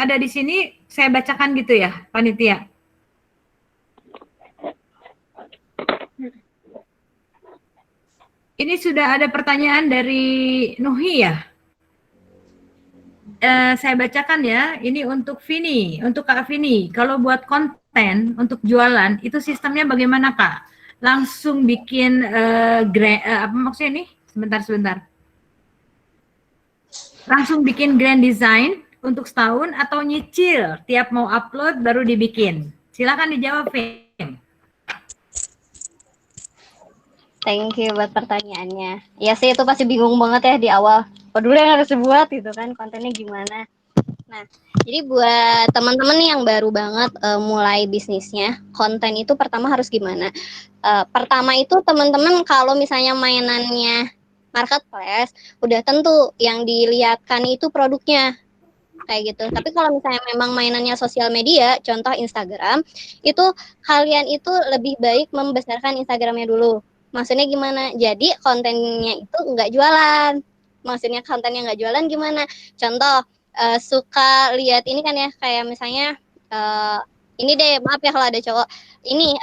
ada di sini, saya bacakan gitu ya, panitia. Ini sudah ada pertanyaan dari Nuhi ya. Saya bacakan ya, ini untuk Vini, untuk Kak Vini. Kalau buat konten untuk jualan, itu sistemnya bagaimana Kak? Langsung bikin, apa maksudnya ini? Sebentar. Langsung bikin grand design untuk setahun atau nyicil tiap mau upload baru dibikin? Silakan dijawab, Vin. Thank you buat pertanyaannya. Ya sih, itu pasti bingung banget ya di awal. Apa dulu yang harus dibuat gitu kan, kontennya gimana. Nah, jadi buat teman-teman nih yang baru banget mulai bisnisnya, konten itu pertama harus gimana? Pertama itu teman-teman kalau misalnya mainannya marketplace, udah tentu yang dilihatkan itu produknya kayak gitu. Tapi kalau misalnya memang mainannya sosial media, contoh Instagram, itu kalian itu lebih baik membesarkan Instagramnya dulu. Maksudnya gimana? Jadi kontennya itu nggak jualan. Maksudnya kontennya nggak jualan gimana? Contoh, suka lihat ini kan ya, kayak misalnya ini deh, maaf ya kalau ada cowok, ini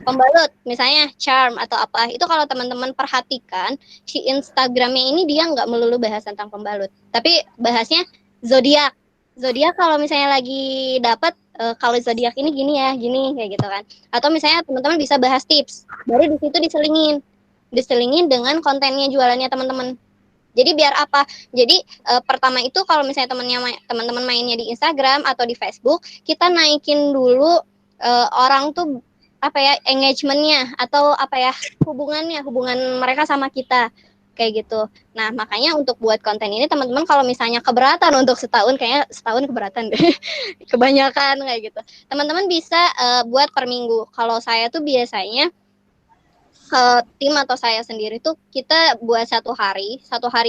pembalut, misalnya charm atau apa, itu kalau teman-teman perhatikan si Instagramnya ini dia nggak melulu bahas tentang pembalut, tapi bahasnya zodiak. Zodiak kalau misalnya lagi dapat kalau zodiak ini gini ya, gini kayak gitu kan. Atau misalnya teman-teman bisa bahas tips, baru di situ diselingin dengan kontennya jualannya teman-teman. Jadi biar apa? Jadi pertama itu kalau misalnya teman-teman mainnya di Instagram atau di Facebook, kita naikin dulu orang tuh apa ya, engagement-nya atau apa ya, hubungan mereka sama kita kayak gitu. Nah makanya untuk buat konten ini teman-teman kalau misalnya keberatan untuk setahun, kayaknya setahun keberatan deh kebanyakan kayak gitu, teman-teman bisa buat per minggu. Kalau saya tuh biasanya tim atau saya sendiri tuh kita buat satu hari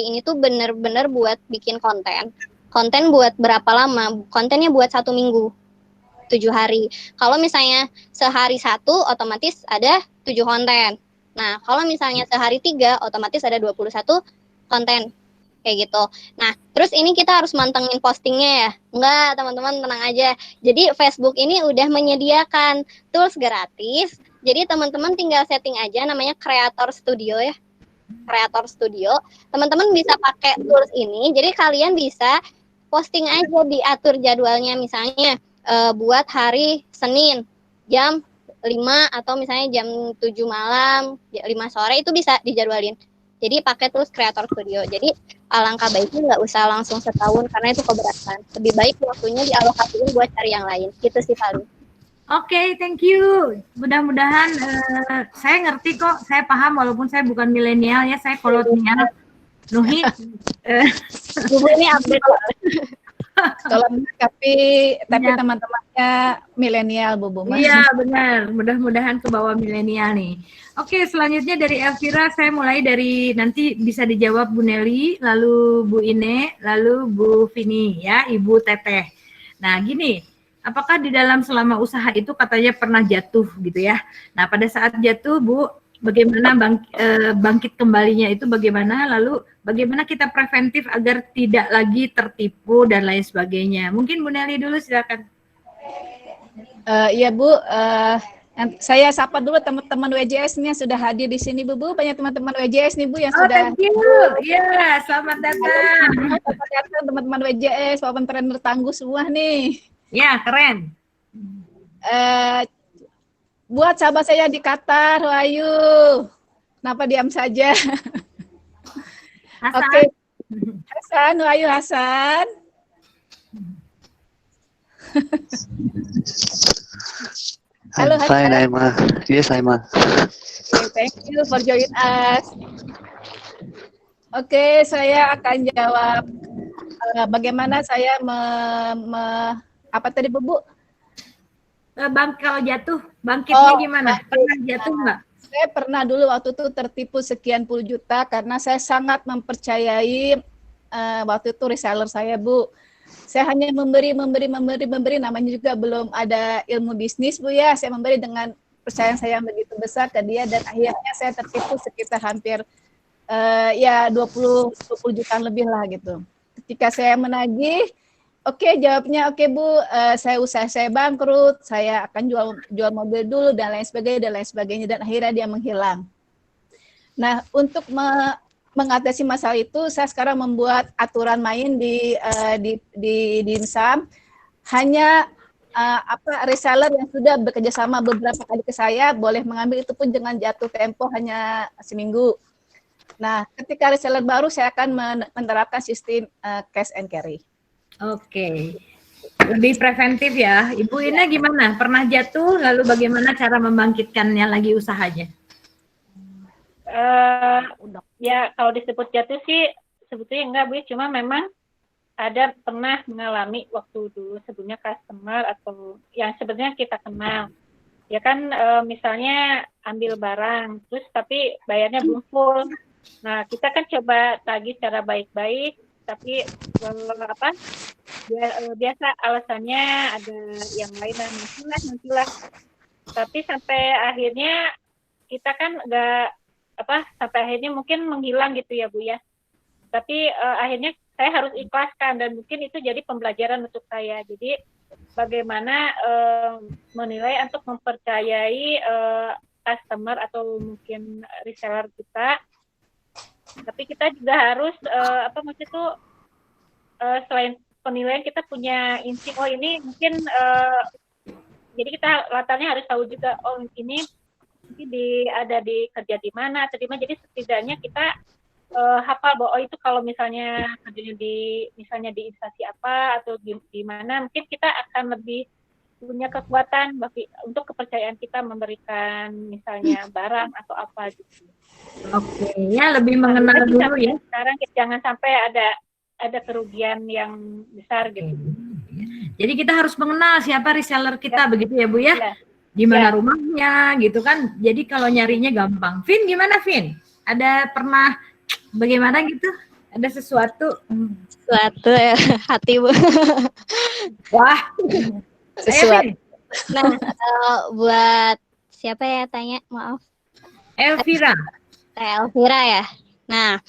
ini tuh bener-bener buat bikin konten buat berapa lama, kontennya buat 1 minggu 7 hari. Kalau misalnya sehari 1 otomatis ada 7 konten. Nah, kalau misalnya sehari 3 otomatis ada 21 konten. kayak gitu. Nah, terus ini kita harus mantengin postingnya ya. Enggak, teman-teman tenang aja. Jadi Facebook ini udah menyediakan tools gratis. Jadi teman-teman tinggal setting aja namanya Creator Studio ya. Creator Studio. Teman-teman bisa pakai tools ini. Jadi kalian bisa posting aja, diatur jadwalnya misalnya buat hari Senin jam 5 atau misalnya jam 7 malam, 5 sore itu bisa dijadwalin. Jadi pakai tools Creator Studio. Jadi alangkah baiknya nggak usah langsung setahun karena itu keberatan. Lebih baik waktunya dialokasiin buat cari yang lain. Gitu sih paling. Oke, thank you. Mudah-mudahan saya ngerti kok, saya paham walaupun saya bukan milenial ya, saya kolonial. Nuhit. Bubu ini update. Kalau tapi teman-temannya milenial Bu. Iya benar, mudah-mudahan ke bawah milenial nih. Oke, selanjutnya dari Elvira saya mulai dari nanti bisa dijawab Bu Nelly, lalu Bu Ine, lalu Bu Vini ya, Ibu Teteh. Nah gini, apakah di dalam selama usaha itu katanya pernah jatuh gitu ya? Nah pada saat jatuh Bu, bagaimana bangkit kembalinya itu bagaimana, lalu bagaimana kita preventif agar tidak lagi tertipu dan lain sebagainya. Mungkin Bu Nelly dulu silakan. Iya Bu, saya sapa dulu teman-teman WJS-nya sudah hadir di sini Bu. Banyak teman-teman WJS nih Bu yang sudah. Thank you. Iya, selamat datang. Selamat datang teman-teman WJS, Pak Trainer tangguh semua nih. Ya, keren. Buat sahabat saya di Qatar, Wahyu. Kenapa diam saja? Hasan. Oke. Hasan, Wahyu Hasan. Halo, I'm fine, Aima. Yes, Aima. Okay, thank you for joining us. Oke, saya akan jawab bagaimana saya apa tadi Bu? Kalau jatuh, bangkitnya gimana? Pernah jatuh nggak? Saya pernah dulu waktu itu tertipu sekian puluh juta karena saya sangat mempercayai waktu itu reseller saya Bu. Saya hanya memberi, namanya juga belum ada ilmu bisnis Bu ya. Saya memberi dengan percayaan saya yang begitu besar ke dia dan akhirnya saya tertipu sekitar hampir 20 jutaan lebih lah gitu. Ketika saya menagih, oke, jawabnya oke Bu, saya bangkrut, saya akan jual mobil dulu dan lain sebagainya dan akhirnya dia menghilang. Nah, untuk mengatasi masalah itu, saya sekarang membuat aturan main di Dimsum, hanya reseller yang sudah bekerja sama beberapa kali ke saya boleh mengambil, itu pun dengan jatuh tempo hanya seminggu. Nah, ketika reseller baru saya akan menerapkan sistem cash and carry. Oke, lebih preventif ya. Ibu Ina gimana? Pernah jatuh, lalu bagaimana cara membangkitkannya lagi usahanya? Ya kalau disebut jatuh sih sebetulnya enggak Bu, cuma memang ada pernah mengalami waktu dulu sebelumnya customer atau yang sebenarnya kita kenal. Ya kan misalnya ambil barang terus tapi bayarnya belum full. Nah, kita kan coba tagih secara baik-baik, tapi biasa alasannya ada yang lain nantilah. Tapi sampai akhirnya kita kan sampai akhirnya mungkin menghilang gitu ya Bu ya. Tapi akhirnya saya harus ikhlaskan dan mungkin itu jadi pembelajaran untuk saya. Jadi bagaimana menilai untuk mempercayai customer atau mungkin reseller kita. Tapi kita juga harus selain penilaian kita punya insting, oh ini mungkin jadi kita latarnya harus tahu juga, oh ini ada di kerja di mana atau di mana. Jadi setidaknya kita hafal bahwa itu kalau misalnya kerjanya di instansi apa atau di mana, mungkin kita akan lebih punya kekuatan untuk kepercayaan kita memberikan misalnya barang atau apa gitu. Oke, ya lebih mengenal dulu ya. Sekarang jangan sampai ada kerugian yang besar gitu. Jadi kita harus mengenal siapa reseller kita begitu ya Bu ya. Di mana rumahnya gitu kan. Jadi kalau nyarinya gampang. Vin gimana Vin? Ada pernah bagaimana gitu? Ada sesuatu? Sesuatu ya, hati Bu. Wah. Sesuatu. Nah, buat siapa ya tanya? Maaf. Elvira. Elvira ya. Nah,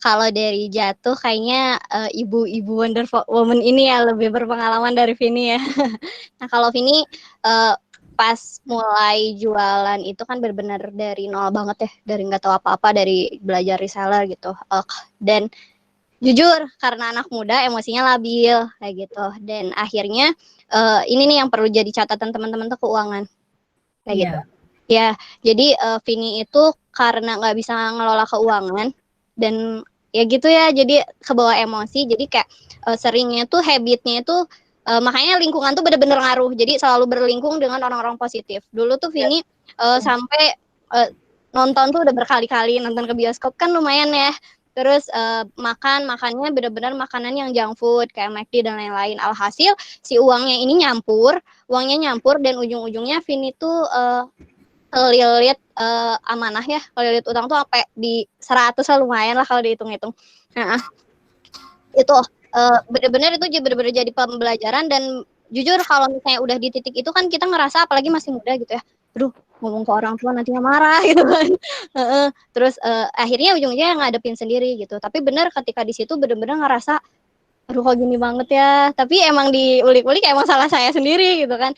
kalau dari Jatuh kayaknya ibu-ibu Wonder Woman ini ya lebih berpengalaman dari Vini ya. Nah kalau Vini pas mulai jualan itu kan benar-benar dari nol banget ya, dari nggak tahu apa-apa, dari belajar reseller gitu. Dan jujur karena anak muda emosinya labil kayak gitu, dan akhirnya ini nih yang perlu jadi catatan teman-teman tuh, keuangan kayak gitu ya. Jadi Vini itu karena nggak bisa ngelola keuangan dan ya gitu ya, jadi kebawa emosi, jadi kayak seringnya tuh habitnya itu makanya lingkungan tuh bener-bener ngaruh, jadi selalu berlingkung dengan orang-orang positif. Dulu tuh Vini sampai nonton tuh udah berkali-kali, nonton ke bioskop kan lumayan ya. Terus makannya benar-benar makanan yang junk food kayak McD dan lain-lain. Alhasil si uangnya nyampur dan ujung-ujungnya Vini tuh kelilit amanah ya, kelilit utang tuh sampai di 100 lah, lumayan lah kalau dihitung-hitung. Nah, itu benar-benar jadi pembelajaran, dan jujur kalau misalnya udah di titik itu kan kita ngerasa, apalagi masih muda gitu ya, aduh ngomong ke orang tua nantinya marah gitu kan. Terus akhirnya ujungnya ngadepin sendiri gitu. Tapi benar ketika di situ benar-benar ngerasa aduh kok gini banget ya, tapi emang diulik-ulik emang salah saya sendiri gitu kan.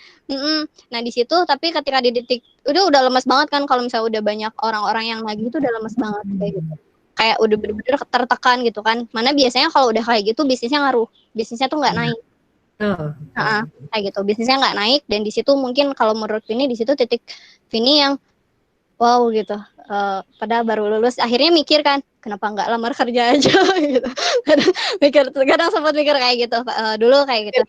Nah di situ, tapi ketika di titik udah lemes banget kan, kalau misalnya udah banyak orang-orang yang nagih itu udah lemes banget kayak gitu, kayak udah bener-bener tertekan gitu kan. Mana biasanya kalau udah kayak gitu bisnisnya ngaruh, bisnisnya tuh nggak naik. Kayak gitu, bisnisnya nggak naik, dan di situ mungkin kalau menurut Vini di situ titik Vini yang wow gitu. Padahal baru lulus, akhirnya mikir kan, kenapa nggak lamar kerja aja gitu. Kadang sempat mikir kayak gitu dulu kayak gitu.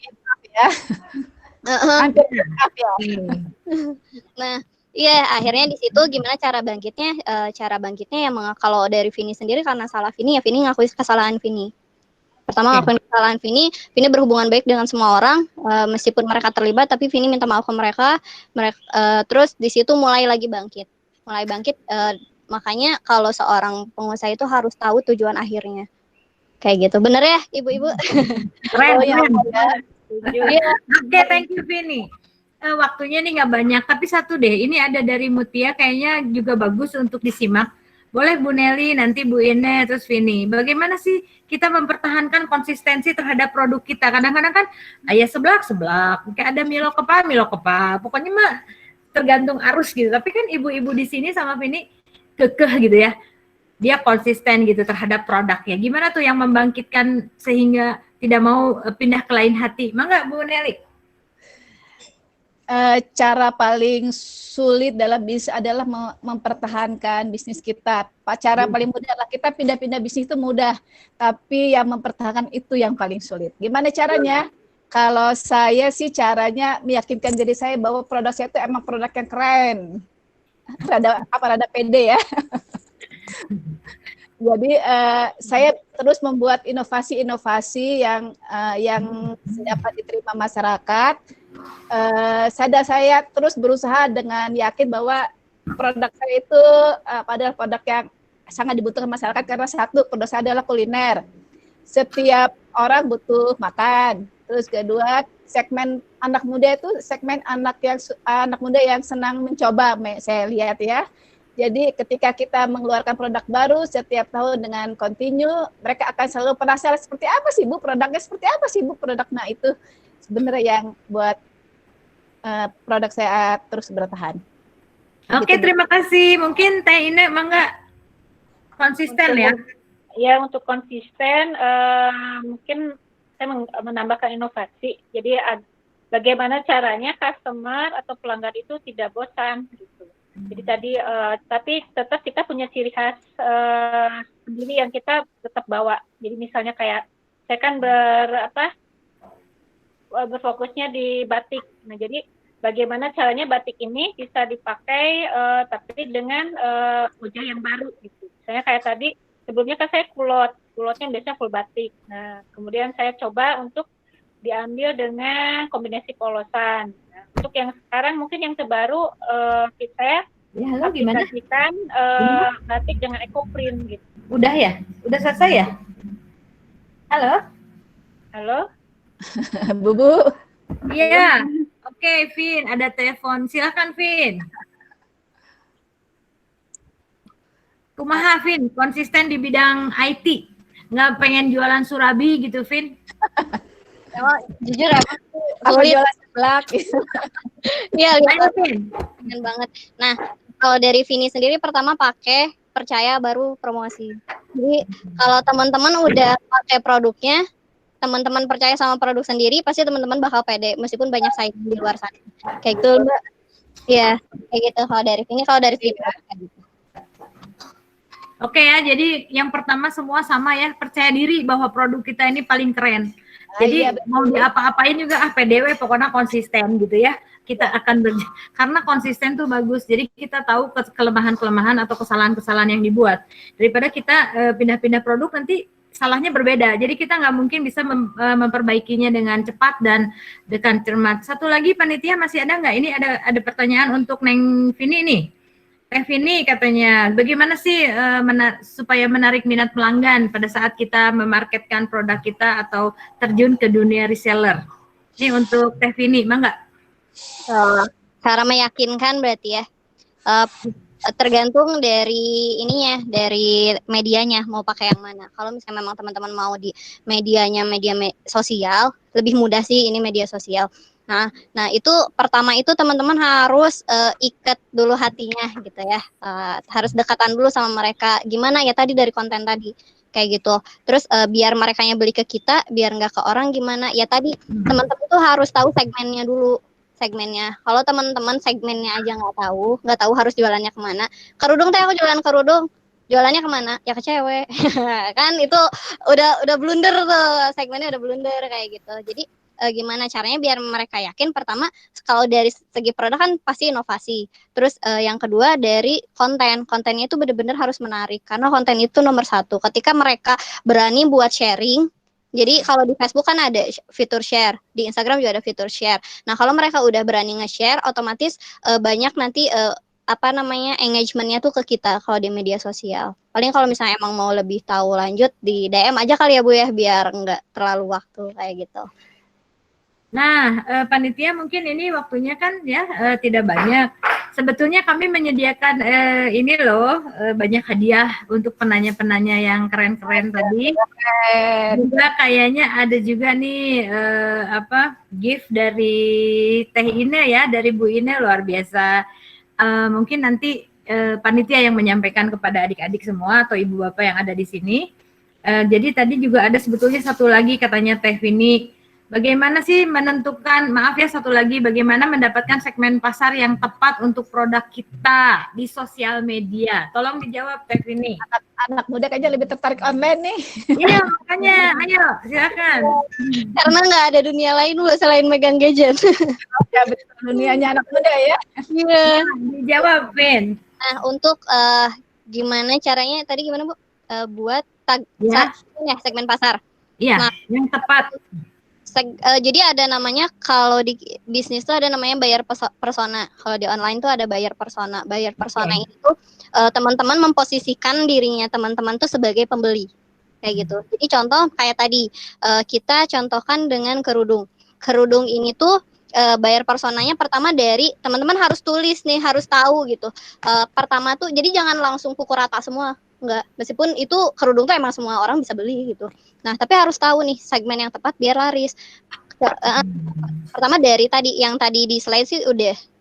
Nah, iya akhirnya di situ gimana cara bangkitnya? Cara bangkitnya ya kalau dari Vini sendiri, karena salah Vini ya Vini ngakui kesalahan Vini. Pertama ngakuin kesalahan Vini berhubungan baik dengan semua orang, meskipun mereka terlibat, tapi Vini minta maaf ke mereka. Terus di situ mulai bangkit. Makanya kalau seorang pengusaha itu harus tahu tujuan akhirnya. Kayak gitu. Bener ya, ibu-ibu? Keren. Oke, thank you Vini. Waktunya nih nggak banyak, tapi satu deh, ini ada dari Mutia, kayaknya juga bagus untuk disimak. Boleh Bu Nelly, nanti Bu Ine, terus Vini. Bagaimana sih kita mempertahankan konsistensi terhadap produk kita? Kadang-kadang kan ayah seblak, kayak ada Milo kepa, pokoknya mah tergantung arus gitu. Tapi kan ibu-ibu di sini sama Vini kekeh gitu ya. Dia konsisten gitu terhadap produknya. Gimana tuh yang membangkitkan sehingga tidak mau pindah ke lain hati? Mangga Bu Nelly. Cara paling sulit dalam bisnis adalah mempertahankan bisnis kita. Cara paling mudah adalah kita pindah-pindah bisnis itu mudah, tapi yang mempertahankan itu yang paling sulit. Gimana caranya? Kalau saya sih caranya meyakinkan diri saya bahwa produk saya itu emang produk yang keren. Rada pede ya. Jadi saya terus membuat inovasi-inovasi yang dapat diterima masyarakat. Saya terus berusaha dengan yakin bahwa produk saya itu adalah produk yang sangat dibutuhkan masyarakat, karena satu, produk saya adalah kuliner. Setiap orang butuh makan. Terus kedua, segmen anak muda itu segmen anak muda yang senang mencoba, saya lihat ya. Jadi ketika kita mengeluarkan produk baru setiap tahun dengan continue, mereka akan selalu penasaran seperti apa sih Bu produknya, seperti apa sih Bu produknya. Itu sebenarnya yang buat produk saya terus bertahan. Oke, gitu. Terima kasih. Mungkin Teh Ine mangga konsisten ya. Ya, untuk konsisten mungkin saya menambahkan inovasi. Jadi bagaimana caranya customer atau pelanggan itu tidak bosan gitu. Jadi tadi tapi tetap kita punya ciri khas sendiri yang kita tetap bawa. Jadi misalnya kayak saya kan berfokusnya di batik. Nah, jadi bagaimana caranya batik ini bisa dipakai tapi dengan wajah yang baru gitu. Misalnya kayak tadi sebelumnya kan saya kulotnya biasanya full batik. Nah, kemudian saya coba untuk diambil dengan kombinasi polosan. Nah, untuk yang sekarang mungkin yang terbaru saya aplikasikan batik dengan ecoprint gitu. Udah ya? Udah selesai ya? Halo? Halo? Bu. Iya. Oke, Vin, ada telepon. Silakan, Vin. Kumaha, Vin? Konsisten di bidang IT. Nggak pengen jualan surabi gitu, Vin? Emang jujur emang Aku sulit. jualan seblak. Iya, Ayo, Vin. pengen banget. Nah, kalau dari Vini sendiri pertama pakai, percaya baru promosi. Jadi kalau teman-teman udah pakai produknya, teman-teman percaya sama produk sendiri, pasti teman-teman bakal pede meskipun banyak saing di luar sana. Kayak gitu, Mbak. Iya, kayak gitu kalau dari Vini, kayak gitu. Oke ya, jadi yang pertama semua sama ya, percaya diri bahwa produk kita ini paling keren. Jadi Iya, mau diapa-apain juga PDW pokoknya konsisten gitu ya. Kita akan karena konsisten tuh bagus. Jadi kita tahu kelemahan-kelemahan atau kesalahan-kesalahan yang dibuat. Daripada kita pindah-pindah produk nanti salahnya berbeda. Jadi kita nggak mungkin bisa memperbaikinya dengan cepat dan dengan cermat. Satu lagi panitia masih ada nggak? Ini ada pertanyaan untuk Neng Vini nih. Teh Vini katanya, bagaimana sih supaya menarik minat pelanggan pada saat kita memarketkan produk kita atau terjun ke dunia reseller? Ini untuk Teh Vini, mangga? Cara meyakinkan berarti ya. Tergantung dari ininya, dari medianya mau pakai yang mana. Kalau misalnya memang teman-teman mau di medianya media sosial, lebih mudah sih ini media sosial. Nah itu pertama itu teman-teman harus ikat dulu hatinya gitu ya, harus dekatan dulu sama mereka. Gimana ya tadi dari konten tadi kayak gitu. Terus biar mereka yang beli ke kita, biar nggak ke orang gimana? Ya tadi teman-teman tuh harus tahu segmennya dulu. Kalau teman-teman segmennya aja nggak tahu harus jualannya kemana. Kerudung teh aku jualan kerudung, jualannya kemana? Ya ke cewek. Kan itu udah blunder tuh, segmennya udah blunder kayak gitu. Jadi gimana caranya biar mereka yakin? Pertama, kalau dari segi produk kan pasti inovasi. Terus yang kedua dari kontennya itu benar-benar harus menarik karena konten itu nomor satu. Ketika mereka berani buat sharing, jadi kalau di Facebook kan ada fitur share, di Instagram juga ada fitur share. Nah kalau mereka udah berani nge-share, otomatis banyak nanti engagementnya tuh ke kita kalau di media sosial. Paling kalau misalnya emang mau lebih tahu lanjut di DM aja kali ya Bu ya, biar nggak terlalu waktu kayak gitu. Nah, panitia mungkin ini waktunya kan ya tidak banyak. Sebetulnya kami menyediakan ini loh banyak hadiah untuk penanya-penanya yang keren-keren tadi. Juga kayaknya ada juga nih gift dari Teh Ine ya, dari Bu Ine luar biasa. Mungkin nanti panitia yang menyampaikan kepada adik-adik semua atau ibu bapak yang ada di sini. Jadi tadi juga ada sebetulnya satu lagi katanya Teh Vini. Bagaimana sih menentukan, maaf ya satu lagi, bagaimana mendapatkan segmen pasar yang tepat untuk produk kita di sosial media? Tolong dijawab, Teh Vini. Anak muda kayaknya lebih tertarik online nih. Iya, makanya, ayo silakan. Karena nggak ada dunia lain Bu selain megang gadget. Ya betul, dunianya anak muda ya. Iya. Dijawab, Vin. Nah, untuk gimana caranya, tadi gimana Bu? Buat segmen pasar. Iya, yang tepat. Jadi ada namanya, kalau di bisnis tuh ada namanya buyer persona. Kalau di online tuh ada buyer persona. Buyer persona itu teman-teman memposisikan dirinya teman-teman tuh sebagai pembeli kayak gitu. Jadi contoh kayak tadi kita contohkan dengan kerudung. Kerudung ini tuh buyer personanya pertama dari teman-teman harus tulis nih, harus tahu gitu. Pertama tuh jadi jangan langsung pukul rata semua. Enggak, meskipun itu kerudung tuh emang semua orang bisa beli gitu. Nah, tapi harus tahu nih segmen yang tepat biar laris. Pertama dari tadi, yang tadi di slide sih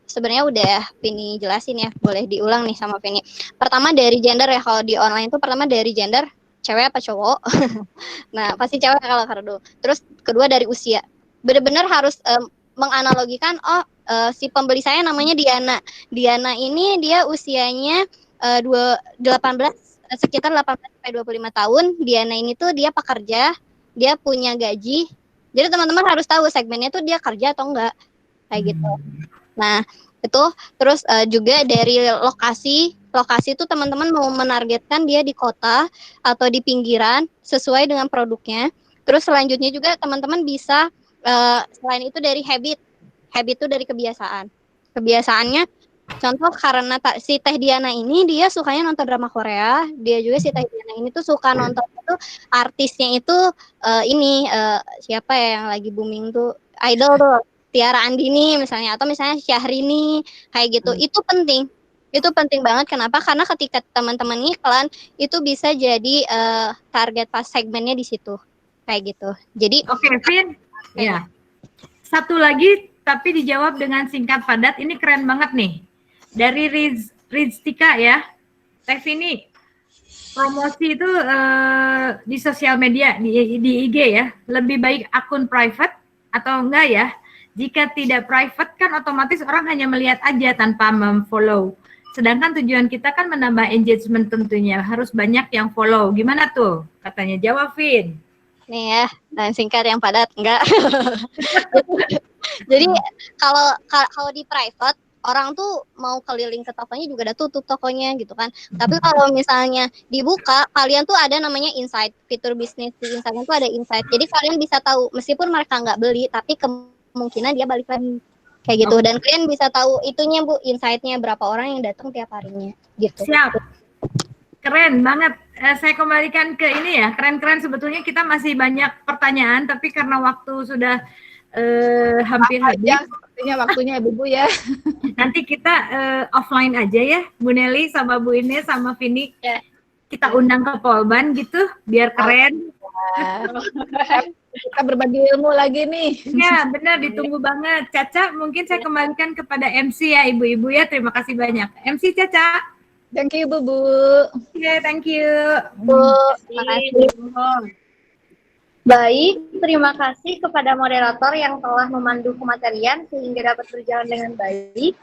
sebenarnya udah Vini jelasin ya, boleh diulang nih sama Vini. Pertama dari gender ya, kalau di online itu pertama dari gender, cewek apa cowok. Nah, pasti cewek kalau kerudung. Terus kedua dari usia. Benar-benar harus menganalogikan, si pembeli saya namanya Diana. Diana ini dia usianya 18 sampai 25 tahun. Diana ini tuh dia pekerja, dia punya gaji. Jadi teman-teman harus tahu segmennya tuh dia kerja atau enggak kayak gitu. Nah, itu terus juga dari lokasi itu teman-teman mau menargetkan dia di kota atau di pinggiran sesuai dengan produknya. Terus selanjutnya juga teman-teman bisa selain itu dari habit itu dari kebiasaannya. Contoh karena si Teh Diana ini dia sukanya nonton drama Korea, dia juga si Teh Diana ini tuh suka nonton itu artisnya itu siapa ya yang lagi booming tuh, idol tuh Tiara Andini misalnya, atau misalnya Syahrini kayak gitu. Itu penting Itu penting banget. Kenapa? Karena ketika teman-teman iklan itu bisa jadi target pas segmennya di situ. Kayak gitu. Jadi Oke, Vin. Ya. Satu lagi tapi dijawab dengan singkat padat. Ini keren banget nih. Dari Riztika ya. Teh Vini. Promosi itu di sosial media, di IG ya. Lebih baik akun private atau enggak ya? Jika tidak private kan otomatis orang hanya melihat aja tanpa memfollow. Sedangkan tujuan kita kan menambah engagement tentunya. Harus banyak yang follow. Gimana tuh? Katanya jawab, Vin. nih ya, dan singkat yang padat enggak. Jadi kalau di private orang tuh mau keliling ke tokonya juga udah tutup tokonya gitu kan. Tapi kalau misalnya dibuka, kalian tuh ada namanya insight, fitur bisnis di Instagram tuh ada insight. Jadi kalian bisa tahu meskipun mereka nggak beli, tapi kemungkinan dia balik lagi. Kayak gitu. Dan kalian bisa tahu itunya Bu, insight-nya berapa orang yang datang tiap harinya gitu. Siap. Keren banget. Saya kembalikan ke ini ya. Keren-keren sebetulnya kita masih banyak pertanyaan tapi karena waktu sudah hampir habis. Sepertinya waktunya Ibu ya. Nanti kita offline aja ya, Bu Nelly sama Bu Ines sama Vini. Ya. Kita undang ke Polban gitu biar keren. Kita berbagi ilmu lagi nih. Ya, benar ditunggu banget. Caca, mungkin saya kembalikan kepada MC ya, Ibu-ibu ya. Terima kasih banyak. MC Caca. Thank you, Bu. Oke, thank you. Bu, terima kasih. Baik, terima kasih kepada moderator yang telah memandu kematerian sehingga dapat berjalan dengan baik.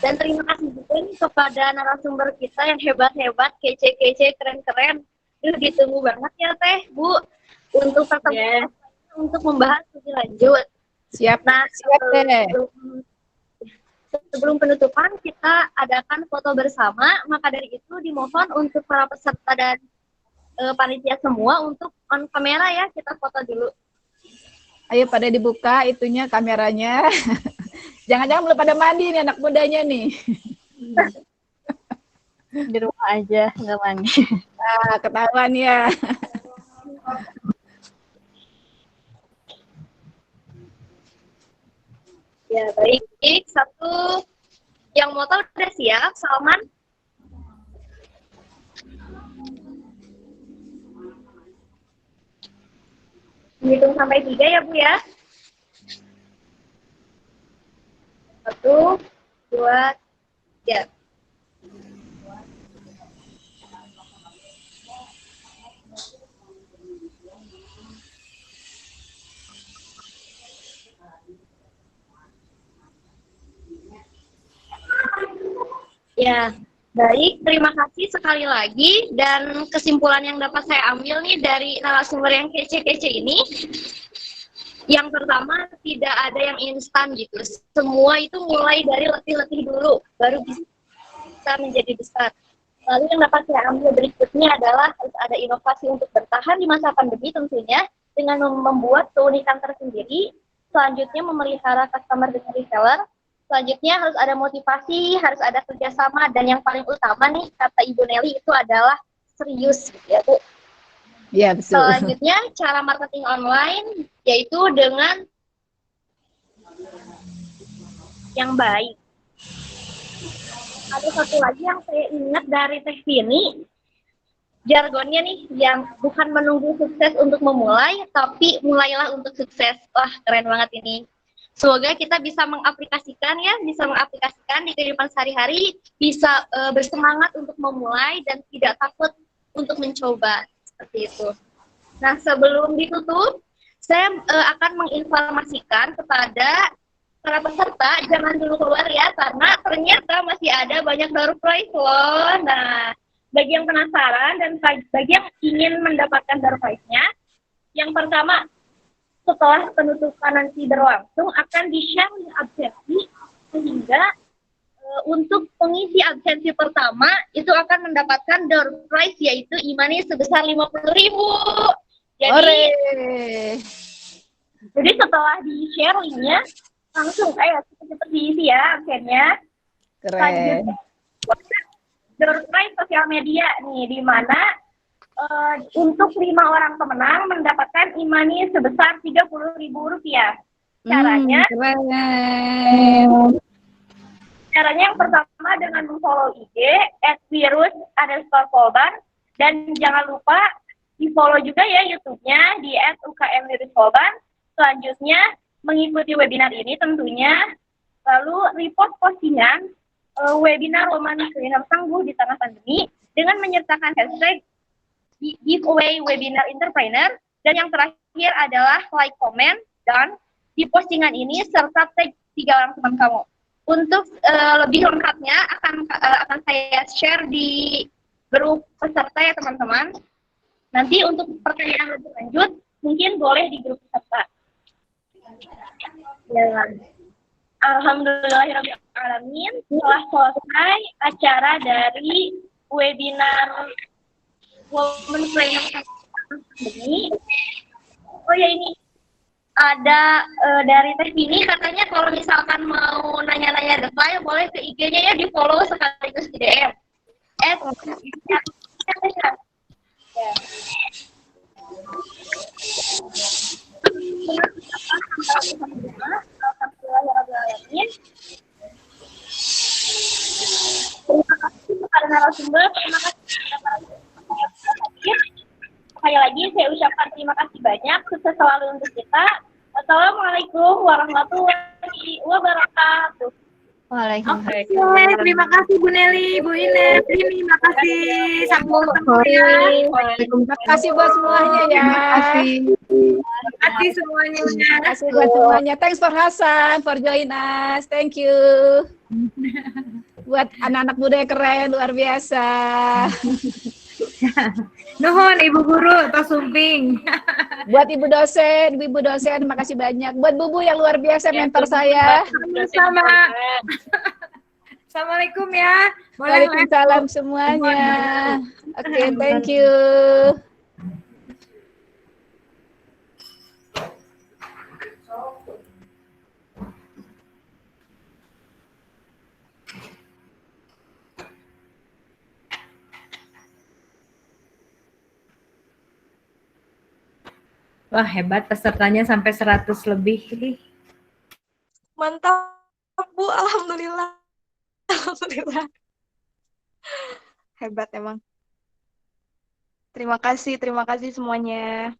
Dan terima kasih juga nih kepada narasumber kita yang hebat-hebat, kece-kece, keren-keren. Ditunggu banget ya Teh, Bu, untuk pertemuan untuk membahas lebih lanjut. Siap. Nah, siap Teh. Sebelum penutupan kita adakan foto bersama, maka dari itu dimohon untuk para peserta dan panitia semua untuk on kamera ya, kita foto dulu. Ayo pada dibuka itunya kameranya. Jangan-jangan belum pada mandi nih anak mudanya nih. Di rumah aja nggak mandi. Nah, ketahuan ya. Ya, baik. Satu yang motor udah siap, Salman. Hitung sampai 3 ya, Bu ya. 1, 2, 3. Ya, baik. Terima kasih sekali lagi. Dan kesimpulan yang dapat saya ambil nih dari narasumber yang kece-kece ini, yang pertama, tidak ada yang instan gitu. Semua itu mulai dari letih-letih dulu, baru bisa menjadi besar. Lalu yang dapat saya ambil berikutnya adalah harus ada inovasi untuk bertahan di masa pandemi tentunya, dengan membuat keunikan tersendiri. Selanjutnya memelihara customer dengan reseller. Selanjutnya harus ada motivasi, harus ada kerjasama, dan yang paling utama nih kata Ibu Nelly itu adalah serius, ya Bu. Iya betul. Selanjutnya cara marketing online yaitu dengan yang baik. Ada satu lagi yang saya ingat dari Teh Vini, jargonnya nih yang bukan menunggu sukses untuk memulai, tapi mulailah untuk sukses. Wah keren banget ini. Semoga kita bisa mengaplikasikan di kehidupan sehari-hari, bisa bersemangat untuk memulai dan tidak takut untuk mencoba, seperti itu. Nah, sebelum ditutup, saya akan menginformasikan kepada para peserta, jangan dulu keluar ya, karena ternyata masih ada banyak door prize loh. Nah, bagi yang penasaran dan bagi yang ingin mendapatkan door prize-nya, yang pertama, setelah penutupan nanti berlangsung akan di-share link absensi sehingga untuk pengisi absensi pertama itu akan mendapatkan door prize yaitu e-money sebesar 50.000. Jadi setelah di-share linknya langsung cepet diisi ya absennya. Keren. Door prize sosial media nih, di mana untuk 5 orang pemenang mendapatkan e-money sebesar Rp30.000. Caranya, keren. Caranya yang pertama dengan follow IG @virus_polban, dan jangan lupa di follow juga ya YouTube-nya di @ukm_virus_polban. Selanjutnya mengikuti webinar ini tentunya, lalu repost postingan webinar Woman Cleaner Tangguh di Tengah Pandemi dengan menyertakan hashtag giveaway webinar entrepreneur, dan yang terakhir adalah like, comment, dan di postingan ini serta tag 3 orang teman kamu. Untuk lebih lengkapnya akan saya share di grup peserta ya teman-teman. Nanti untuk pertanyaan lebih lanjut mungkin boleh di grup peserta. Ya. Alhamdulillahirrahmanirrahim, telah selesai acara dari webinar Women Planner ini. Oh ya, ini ada dari Teh Vini, katanya kalau misalkan mau nanya-nanya detail boleh ke IG-nya ya, di follow sekaligus di DM. Alhamdulillahirrahmanirrahim. Terima kasih kepada narasumber, terima kasih kepada hadir. Sekali lagi saya ucapkan terima kasih banyak, sukses selalu untuk kita. Assalamualaikum warahmatullahi wabarakatuh. Oke, terima kasih Bu Nelly, Bu Ines, terima kasih. Sampai ketemu ya. Terima kasih buat semuanya ya. Terima kasih semuanya. Terima kasih buat semuanya. Thanks for Hasan, for join us. Thank you. Buat anak-anak muda yang keren, luar biasa. Nuhun Ibu Guru, tos sumping. Buat Ibu dosen, terima kasih banyak. Buat Bubu yang luar biasa, mentor saya. Sama. Assalamualaikum ya. Waalaikumsalam semuanya. Oke, thank you. Wah, hebat pesertanya sampai 100 lebih. Mantap, Bu. Alhamdulillah. Alhamdulillah. Hebat emang. Terima kasih semuanya.